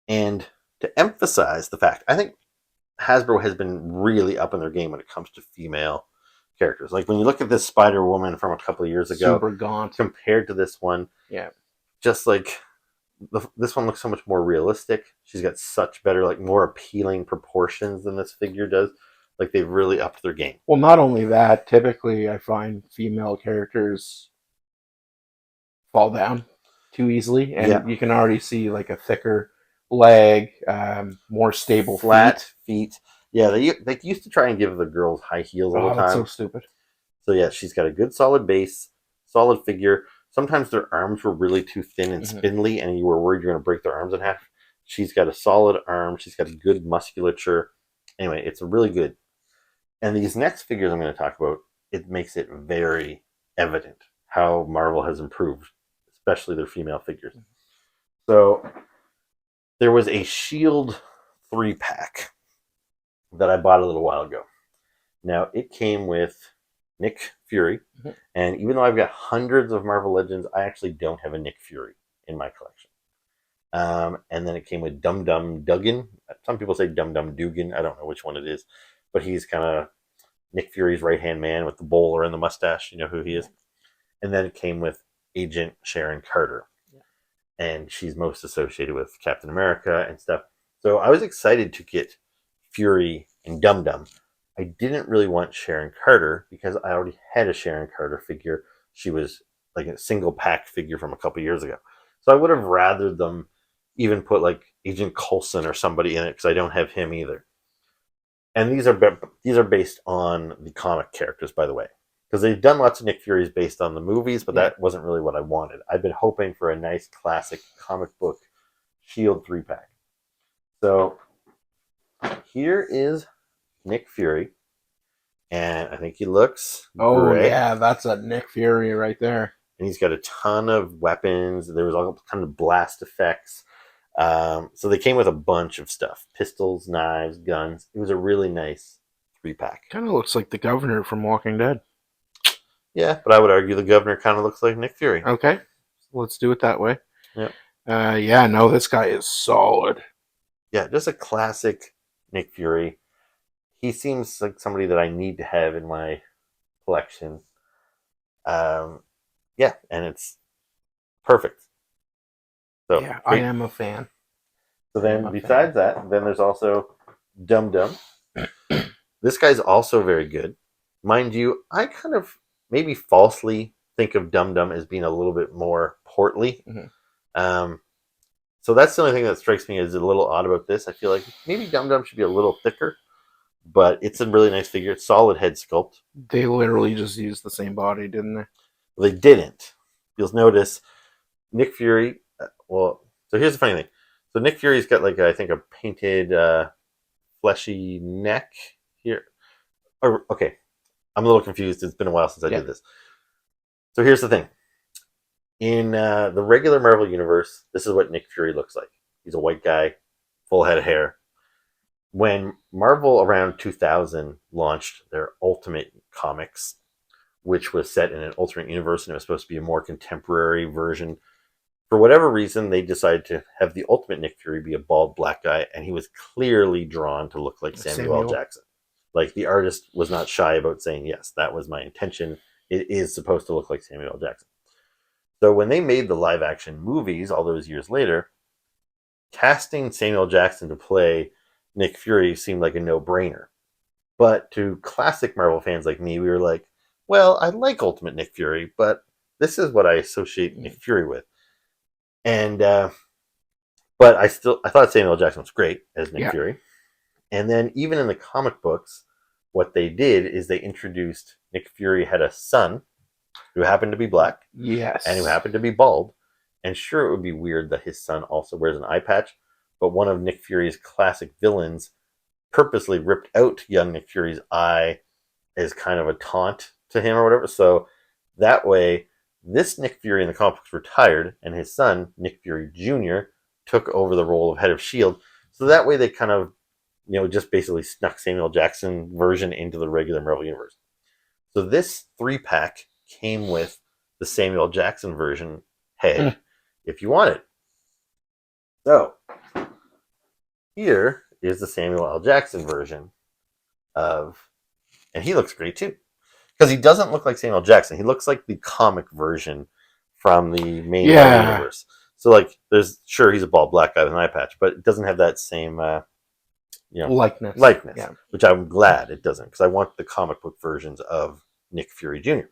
And to emphasize the fact, I think Hasbro has been really up in their game when it comes to female characters. Like when you look at this Spider-Woman from a couple of years ago, Super gaunt compared to this one, yeah, just like this one looks so much more realistic. She's got such better, like more appealing proportions than this figure does. Like they've really upped their game. Well, not only that, typically I find female characters fall down too easily, and you can already see like a thicker leg, more stable flat feet. Yeah, they used to try and give the girls high heels all the That's time. so stupid. So yeah, she's got a good solid base, solid figure. Sometimes their arms were really too thin and spindly, and you were worried you're going to break their arms in half. She's got a solid arm. She's got a good musculature. Anyway, it's really good. And these next figures I'm going to talk about, it makes it very evident how Marvel has improved, especially their female figures. So there was a Shield 3-pack that I bought a little while ago. Now, it came with Nick Fury, and even though I've got hundreds of Marvel Legends, I actually don't have a Nick Fury in my collection. And then it came with Dum Dum Duggan. Some people say Dum Dum Duggan. I don't know which one it is, but he's kind of Nick Fury's right-hand man with the bowler and the mustache. You know who he is. And then it came with Agent Sharon Carter, and she's most associated with Captain America and stuff. So I was excited to get Fury and Dum Dum. I didn't really want Sharon Carter because I already had a Sharon Carter figure. She was like a single pack figure from a couple years ago. So I would have rather them even put like Agent Coulson or somebody in it because I don't have him either. And these are based on the comic characters, by the way, because they've done lots of Nick Furies based on the movies, but that wasn't really what I wanted. I've been hoping for a nice classic comic book Shield 3-pack. So here is Nick Fury, and I think he looks great. Yeah, that's a Nick Fury right there. And he's got a ton of weapons. There was all kind of blast effects. So they came with a bunch of stuff: pistols, knives, guns. It was a really nice 3-pack. Kind of looks like the governor from Walking Dead. Yeah, but I would argue the governor kind of looks like Nick Fury. Okay, let's do it that way. Yep. Yeah, no, this guy is solid. Yeah, just a classic Nick Fury. He seems like somebody that I need to have in my collection. Yeah, and it's perfect. So yeah, I am a fan. So then, besides that, then there's also Dum Dum. This guy's also very good. Mind you, I kind of maybe falsely think of Dum Dum as being a little bit more portly. So that's the only thing that strikes me as a little odd about this. I feel like maybe Dum Dum should be a little thicker, but it's a really nice figure. It's solid head sculpt. They literally just used the same body, didn't they? Well, they didn't. You'll notice Nick Fury. So here's the funny thing. So Nick Fury's got like I think a painted fleshy neck here. Or, okay, I'm a little confused. It's been a while since I Yeah. did this. So here's the thing. In the regular Marvel universe, this is what Nick Fury looks like. He's a white guy, full head of hair. When Marvel around 2000 launched their Ultimate Comics, which was set in an alternate universe and it was supposed to be a more contemporary version, for whatever reason, they decided to have the Ultimate Nick Fury be a bald black guy, and he was clearly drawn to look like Samuel L. Jackson. Like, the artist was not shy about saying, yes, that was my intention. It is supposed to look like Samuel L. Jackson. So when they made the live action movies all those years later, casting Samuel Jackson to play Nick Fury seemed like a no-brainer. But to classic Marvel fans like me, we were like, well, I like Ultimate Nick Fury, but this is what I associate Nick Fury with. And but I thought Samuel Jackson was great as Nick Fury. And then even in the comic books, what they did is they introduced Nick Fury had a son who happened to be black. Yes. And who happened to be bald. And sure, it would be weird that his son also wears an eye patch, but one of Nick Fury's classic villains purposely ripped out young Nick Fury's eye as kind of a taunt to him or whatever. So that way, this Nick Fury in the comic books retired, and his son, Nick Fury Jr., took over the role of head of S.H.I.E.L.D. So that way they kind of, just basically snuck Samuel Jackson version into the regular Marvel Universe. So this 3-pack came with the Samuel Jackson version head if you want it. So here is the Samuel L. Jackson version and he looks great too. Because he doesn't look like Samuel Jackson. He looks like the comic version from the main Marvel universe. So, like, he's a bald black guy with an eye patch, but it doesn't have that same, likeness. Which I'm glad it doesn't, because I want the comic book versions of Nick Fury Jr.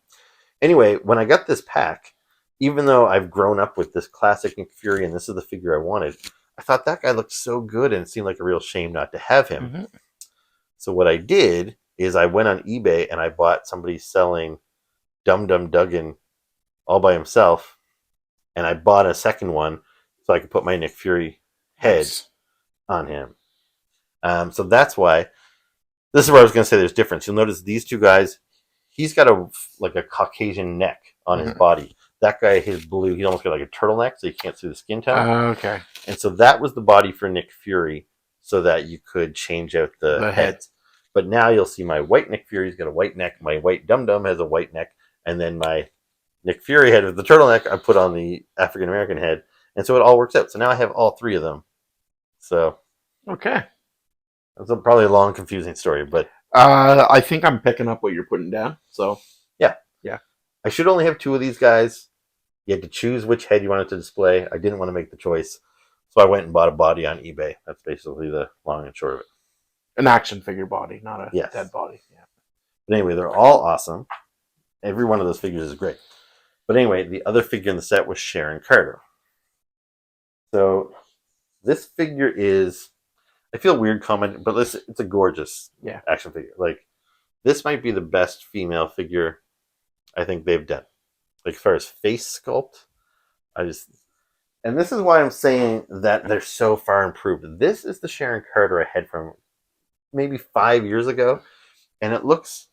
Anyway, when I got this pack, even though I've grown up with this classic Nick Fury and this is the figure I wanted, I thought that guy looked so good and it seemed like a real shame not to have him. Mm-hmm. So what I did is I went on eBay and I bought somebody selling Dum Dum Duggan all by himself, and I bought a second one so I could put my Nick Fury head on him. So that's why, this is where I was going to say there's difference. You'll notice these two guys, he's got a Caucasian neck on his body. That guy, his blue, he's almost got like a turtleneck, so you can't see the skin tone. Okay. And so that was the body for Nick Fury, so that you could change out the heads. But now you'll see my white Nick Fury's got a white neck, my white Dum Dum has a white neck, and then my Nick Fury head with the turtleneck I put on the African American head, and so it all works out. So now I have all three of them. So okay, that's probably a long, confusing story, but I think I'm picking up what you're putting down. So yeah. I should only have two of these guys. You had to choose which head you wanted to display. I didn't want to make the choice, so I went and bought a body on eBay. That's basically the long and short of it. An action figure body, not a dead body. Yeah. But anyway, they're all awesome. Every one of those figures is great. But anyway, the other figure in the set was Sharon Carter. So this figure is, I feel weird commenting, but it's a gorgeous action figure. Like, this might be the best female figure I think they've done. Like, as far as face sculpt, and this is why I'm saying that they're so far improved. This is the Sharon Carter I had from maybe 5 years ago, and it looks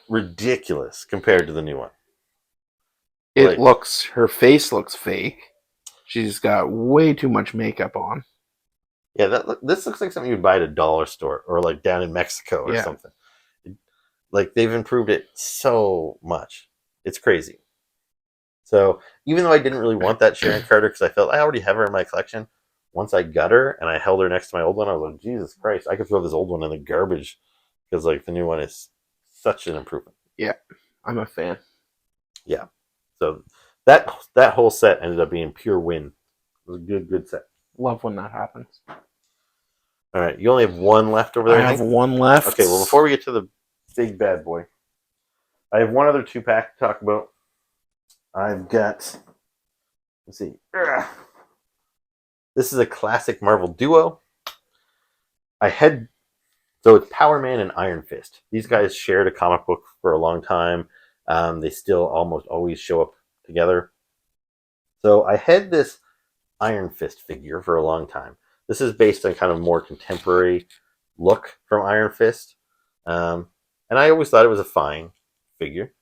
ridiculous compared to the new one. Her face looks fake. She's got way too much makeup on. Yeah, this looks like something you'd buy at a dollar store or like down in Mexico or something. Like, they've improved it so much. It's crazy. So even though I didn't really want that Sharon Carter because I felt I already have her in my collection, once I got her and I held her next to my old one, I was like, Jesus Christ, I could throw this old one in the garbage because like the new one is such an improvement. Yeah, I'm a fan. Yeah. So that whole set ended up being pure win. It was a good set. Love when that happens. All right, you only have one left over there? I have one left. Okay, well, before we get to the big bad boy, I have one other 2-pack to talk about. I've got, let's see. This is a classic Marvel duo. So it's Power Man and Iron Fist. These guys shared a comic book for a long time. They still almost always show up together. So I had this Iron Fist figure for a long time. This is based on kind of more contemporary look from Iron Fist. And I always thought it was a fine figure.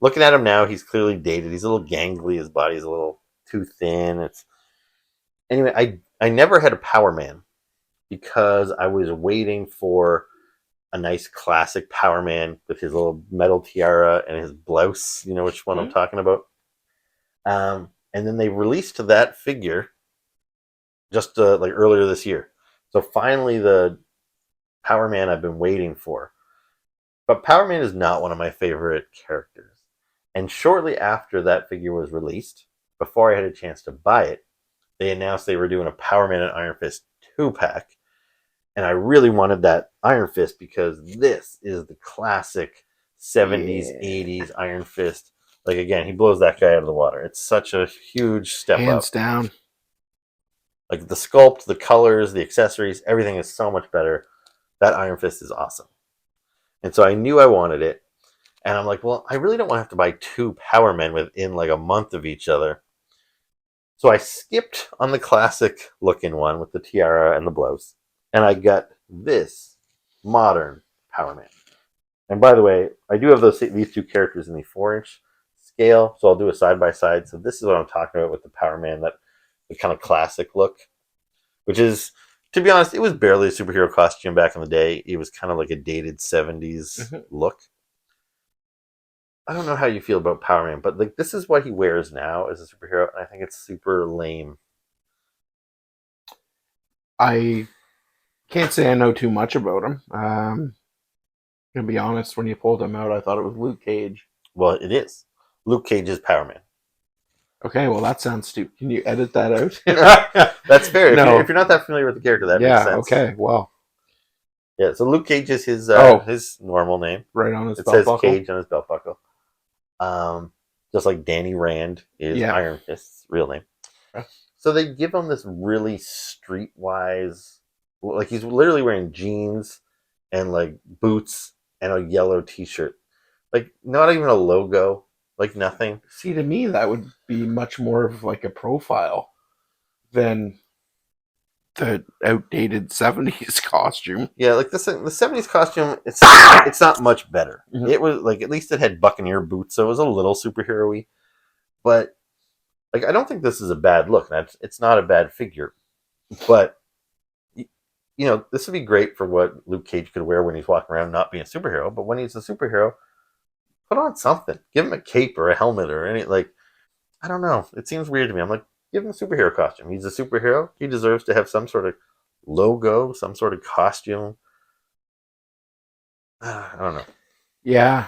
Looking at him now, he's clearly dated. He's a little gangly. His body's a little too thin. It's anyway. I never had a Power Man because I was waiting for a nice classic Power Man with his little metal tiara and his blouse. You know which one I'm talking about. And then they released that figure just like earlier this year. So finally, the Power Man I've been waiting for. But Power Man is not one of my favorite characters. And shortly after that figure was released, before I had a chance to buy it, they announced they were doing a Power Man and Iron Fist 2-pack. And I really wanted that Iron Fist because this is the classic 70s, 80s Iron Fist. Like, again, he blows that guy out of the water. It's such a huge step Hands up. down. Like, the sculpt, the colors, the accessories, everything is so much better. That Iron Fist is awesome. And so I knew I wanted it. And I'm like, well, I really don't want to have to buy 2 Power Men within like a month of each other. So I skipped on the classic looking one with the tiara and the blouse. And I got this modern Power Man. And by the way, I do have these 2 characters in the 4-inch scale, so I'll do a side-by-side. So this is what I'm talking about with the Power Man, the kind of classic look, which is, to be honest, it was barely a superhero costume back in the day. It was kind of like a dated 70s look. I don't know how you feel about Power Man, but like this is what he wears now as a superhero, and I think it's super lame. I can't say I know too much about him. Gonna be honest, when you pulled him out, I thought it was Luke Cage. Well, it is. Luke Cage is Power Man. Okay, well that sounds stupid. Can you edit that out? That's fair. No. If you're not that familiar with the character, that makes sense. Okay, well. Yeah, so Luke Cage is his normal name. Right on his belt buckle. It says Cage on his belt buckle. Just like Danny Rand is Iron Fist's real name. So they give him this really streetwise, like he's literally wearing jeans and like boots and a yellow t-shirt. Like not even a logo, like nothing. See, to me, that would be much more of like a profile than the outdated 70s costume. Yeah, like the 70s costume, it's not much better. It was like, at least it had Buccaneer boots, so it was a little superhero-y. But like, I don't think this is a bad look. It's not a bad figure. But you know, this would be great for what Luke Cage could wear when he's walking around not being a superhero. But when he's a superhero, put on something. Give him a cape or a helmet or any, like, I don't know. It seems weird to me. I'm like, give him a superhero costume. He's a superhero. He deserves to have some sort of logo, some sort of costume. I don't know. Yeah,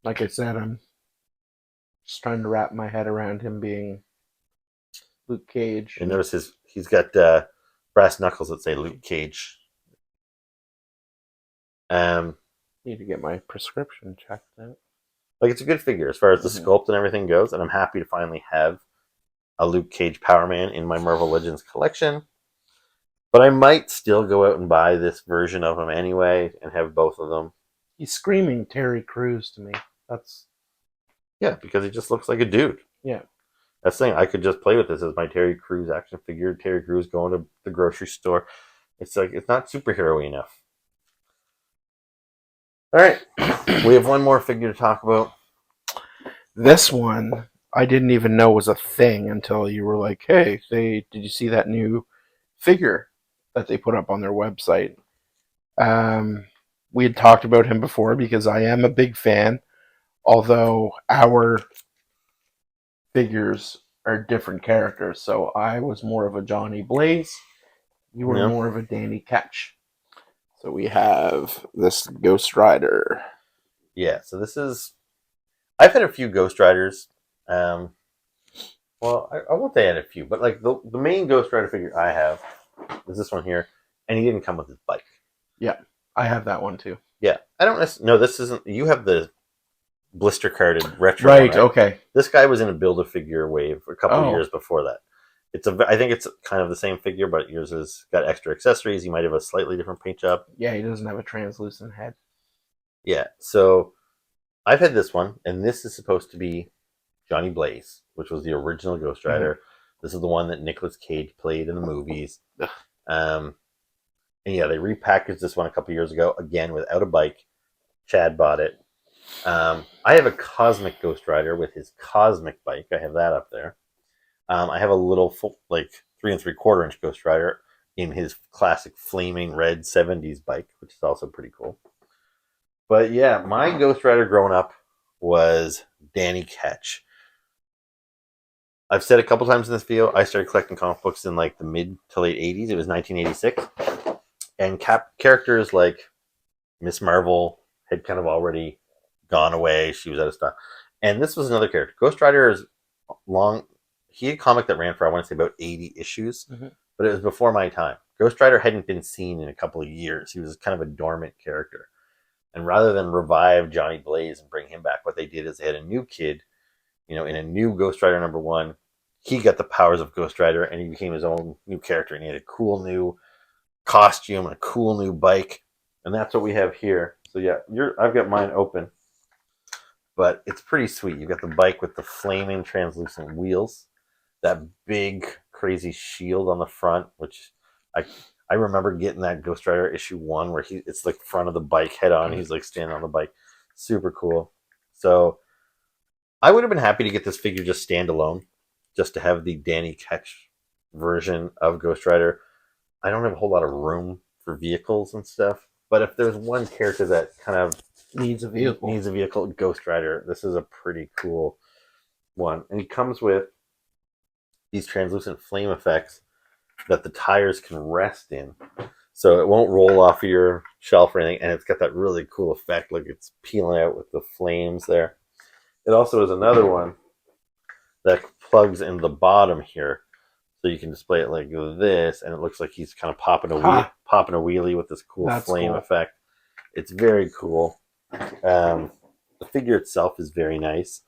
like I said, I'm just trying to wrap my head around him being Luke Cage. And notice he's got brass knuckles that say Luke Cage. Need to get my prescription checked out. Like, it's a good figure as far as the sculpt and everything goes, and I'm happy to finally have a Luke Cage Power Man in my Marvel Legends collection. But I might still go out and buy this version of him anyway and have both of them. He's screaming Terry Crews to me. Yeah, because he just looks like a dude. Yeah. That's the thing. I could just play with this as my Terry Crews action figure. Terry Crews going to the grocery store. It's like, it's not superhero-y enough. All right. We have one more figure to talk about. This one, I didn't even know was a thing until you were like, hey, did you see that new figure that they put up on their website? We had talked about him before because I am a big fan, although our figures are different characters. So I was more of a Johnny Blaze. You were more of a Danny Ketch. So we have this Ghost Rider. Yeah, so this is... I've had a few Ghost Riders. Well, I won't say I had a few, but like the main Ghost Rider figure I have is this one here, and he didn't come with his bike. Yeah, I have that one too. Yeah, I don't necessarily... No, this isn't... You have the blister carded retro right, one, right? Okay. This guy was in a Build-A-Figure wave a couple of years before that. I think it's kind of the same figure, but yours has got extra accessories. You might have a slightly different paint job. Yeah, he doesn't have a translucent head. Yeah, so I've had this one, and this is supposed to be Johnny Blaze, which was the original Ghost Rider. This is the one that Nicolas Cage played in the movies. And And yeah, they repackaged this one a couple years ago, again without a bike. Chad bought it. I have a Cosmic Ghost Rider with his Cosmic bike. I have that up there. I have a little, like 3 3/4 inch Ghost Rider in his classic flaming red '70s bike, which is also pretty cool. But yeah, my Ghost Rider growing up was Danny Ketch. I've said a couple times in this video, I started collecting comic books in like the mid to late '80s. It was 1986, and characters like Miss Marvel had kind of already gone away. She was out of stock, and this was another character. Ghost Rider is long. He had a comic that ran for I want to say about 80 issues, but it was before my time. Ghost Rider hadn't been seen in a couple of years. He was kind of a dormant character. And rather than revive Johnny Blaze and bring him back, what they did is they had a new kid, in a new Ghost Rider #1. He got the powers of Ghost Rider and he became his own new character. And he had a cool new costume and a cool new bike. And that's what we have here. So yeah, I've got mine open, but it's pretty sweet. You've got the bike with the flaming translucent wheels, that big crazy shield on the front, which I I remember getting that Ghost Rider issue 1 where it's like front of the bike head on. He's like standing on the bike, super cool. So I would have been happy to get this figure just standalone, just to have the Danny Ketch version of Ghost Rider. I don't have a whole lot of room for vehicles and stuff, but if there's one character that kind of Needs a vehicle. Ghost Rider, this is a pretty cool one. And he comes with these translucent flame effects that the tires can rest in. So it won't roll off of your shelf or anything. And it's got that really cool effect, like it's peeling out with the flames there. It also is another one that plugs in the bottom here. So you can display it like this, and it looks like he's kind of popping a wheelie with this cool flame effect. It's very cool. The figure itself is very nice.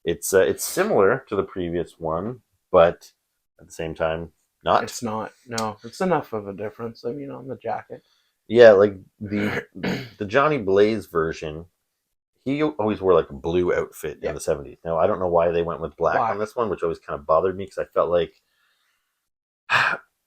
It's similar to the previous one, but at the same time, not. It's not. No, it's enough of a difference. I mean, on the jacket. Yeah, like the Johnny Blaze version, he always wore like a blue outfit in the '70s. Now I don't know why they went with black on this one, which always kind of bothered me because I felt like,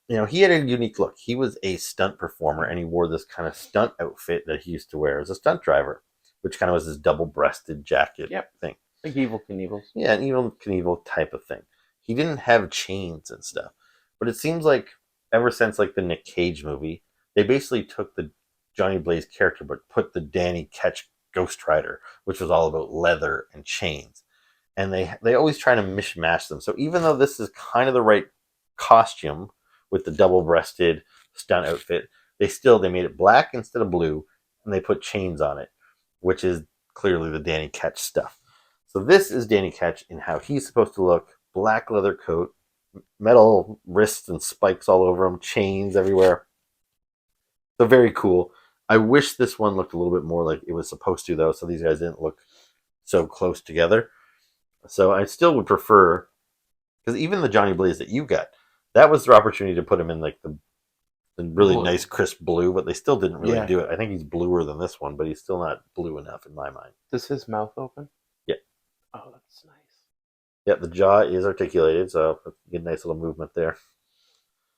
he had a unique look. He was a stunt performer, and he wore this kind of stunt outfit that he used to wear as a stunt driver, which kind of was this double-breasted jacket thing. Like Evel Knievel. Yeah, an Evel Knievel type of thing. He didn't have chains and stuff, but it seems like ever since like the Nick Cage movie, they basically took the Johnny Blaze character but put the Danny Ketch Ghost Rider, which was all about leather and chains, and they always try to mishmash them. So even though this is kind of the right costume with the double-breasted stunt outfit, they made it black instead of blue, and they put chains on it, which is clearly the Danny Ketch stuff. So this is Danny Ketch in how he's supposed to look. Black leather coat, metal wrists and spikes all over him, chains everywhere. So very cool. I wish this one looked a little bit more like it was supposed to, though, so these guys didn't look so close together. So I still would prefer, because even the Johnny Blaze that you got, that was their opportunity to put him in like the really nice crisp blue, but they still didn't really do it. I think he's bluer than this one, but he's still not blue enough in my mind. Does his mouth open? Yeah. Oh, that's nice. Yeah, the jaw is articulated, so get a nice little movement there.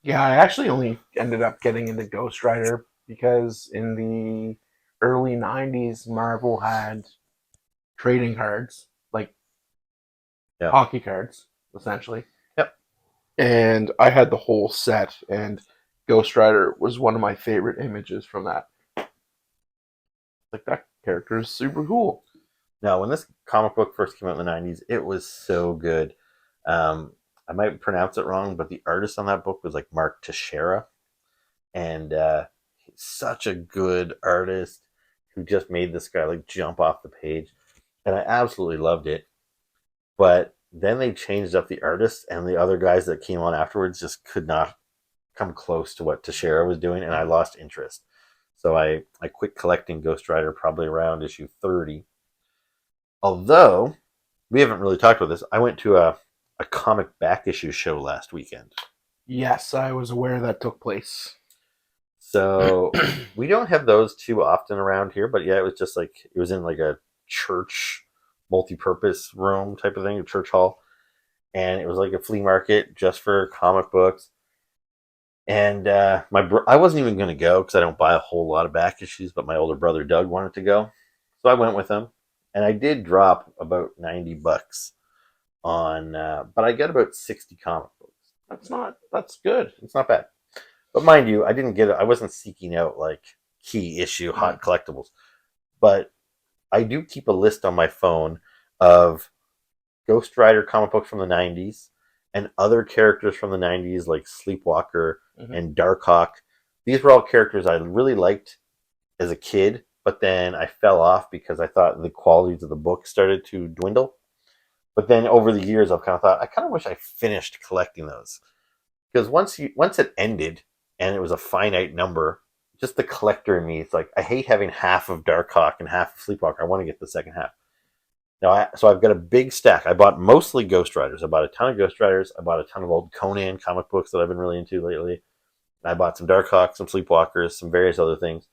Yeah, I actually only ended up getting into Ghost Rider because in the early 90s, Marvel had trading cards, like hockey cards, essentially. Yep. And I had the whole set, and Ghost Rider was one of my favorite images from that. Like, that character is super cool. Now, when this comic book first came out in the '90s, it was so good. I might pronounce it wrong, but the artist on that book was like Mark Teixeira, and he's such a good artist who just made this guy like jump off the page, and I absolutely loved it. But then they changed up the artists, and the other guys that came on afterwards just could not come close to what Teixeira was doing, and I lost interest. So I quit collecting Ghost Rider probably around issue 30. Although, we haven't really talked about this, I went to a comic back issue show last weekend. Yes, I was aware that took place. So, we don't have those too often around here, but yeah, it was just like, it was in like a church multi-purpose room type of thing, a church hall. And it was like a flea market just for comic books. And I wasn't even going to go because I don't buy a whole lot of back issues, but my older brother Doug wanted to go, so I went with him, and I did drop about $90 on, but I got about 60 comic books. That's good. It's not bad. But mind you, I didn't get it. I wasn't seeking out like key issue hot collectibles, but I do keep a list on my phone of Ghost Rider comic books from the 90s and other characters from the 90s like Sleepwalker and Darkhawk. These were all characters I really liked as a kid, but then I fell off because I thought the qualities of the book started to dwindle. But then over the years, I've kind of thought I kind of wish I finished collecting those, because once it ended and it was a finite number, just the collector in me, it's like I hate having half of Darkhawk and half of Sleepwalker. I want to get the second half. Now, so I've got a big stack. I bought mostly Ghost Riders. I bought a ton of Ghost Riders. I bought a ton of old Conan comic books that I've been really into lately. I bought some Darkhawk, some Sleepwalkers, some various other things.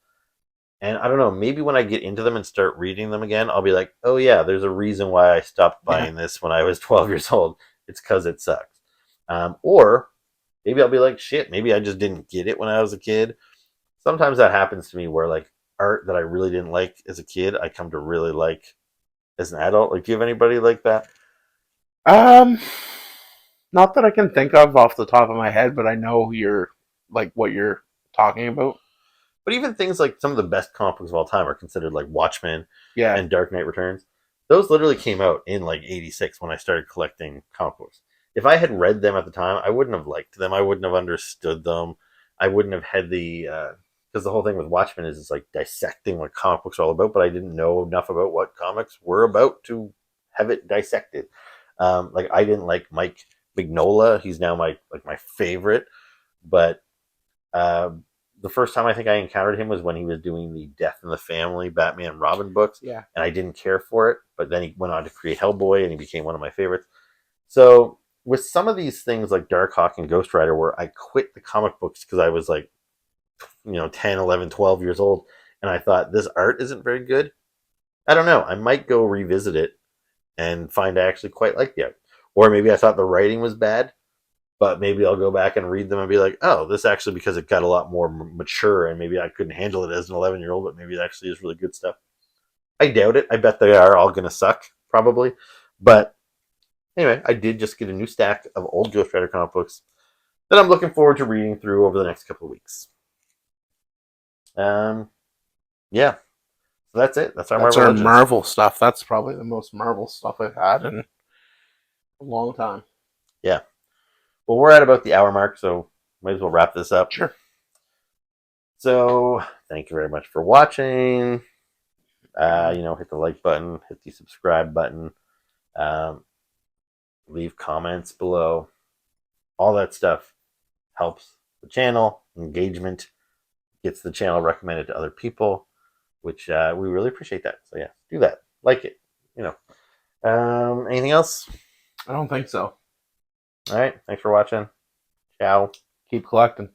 And I don't know, maybe when I get into them and start reading them again, I'll be like, oh yeah, there's a reason why I stopped buying this when I was 12 years old. It's because it sucks. Or maybe I'll be like, shit, maybe I just didn't get it when I was a kid. Sometimes that happens to me where like art that I really didn't like as a kid, I come to really like as an adult. Like, do you have anybody like that? Um, Not that I can think of off the top of my head, but I know you're like what you're talking about. But even things like some of the best comic books of all time are considered like Watchmen Yeah, and Dark Knight Returns. Those literally came out in like '86 when I started collecting comic books. If I had read them at the time, I wouldn't have liked them. I wouldn't have understood them. I wouldn't have had the because the whole thing with Watchmen is it's like dissecting what comic books are all about. But I didn't know enough about what comics were about to have it dissected. Like I didn't like Mike Mignola. He's now my favorite, but uh, the first time I think I encountered him was when he was doing the Death in the Family Batman Robin books, yeah. and I didn't care for it. But then he went on to create Hellboy, and he became one of my favorites. So with some of these things like Darkhawk and Ghost Rider, where I quit the comic books because I was like, 10, 11, 12 years old, and I thought this art isn't very good. I don't know. I might go revisit it and find I actually quite like the art. Or maybe I thought the writing was bad, but maybe I'll go back and read them and be like, oh, this actually, because it got a lot more mature, and maybe I couldn't handle it as an 11-year-old, but maybe it actually is really good stuff. I doubt it. I bet they are all going to suck, probably. But anyway, I did just get a new stack of old Ghost Rider comic books that I'm looking forward to reading through over the next couple of weeks. Um, yeah, so that's it. That's our That's Marvel our Legends. Marvel stuff. That's probably the most Marvel stuff I've had in a long time. Yeah. Well, we're at about the hour mark, so might as well wrap this up. Sure. So, thank you very much for watching. Hit the like button, hit the subscribe button, um, leave comments below. All that stuff helps the channel. Engagement gets the channel recommended to other people, which we really appreciate that. So yeah, do that. Like it. Anything else? I don't think so. All right. Thanks for watching. Ciao. Keep collecting.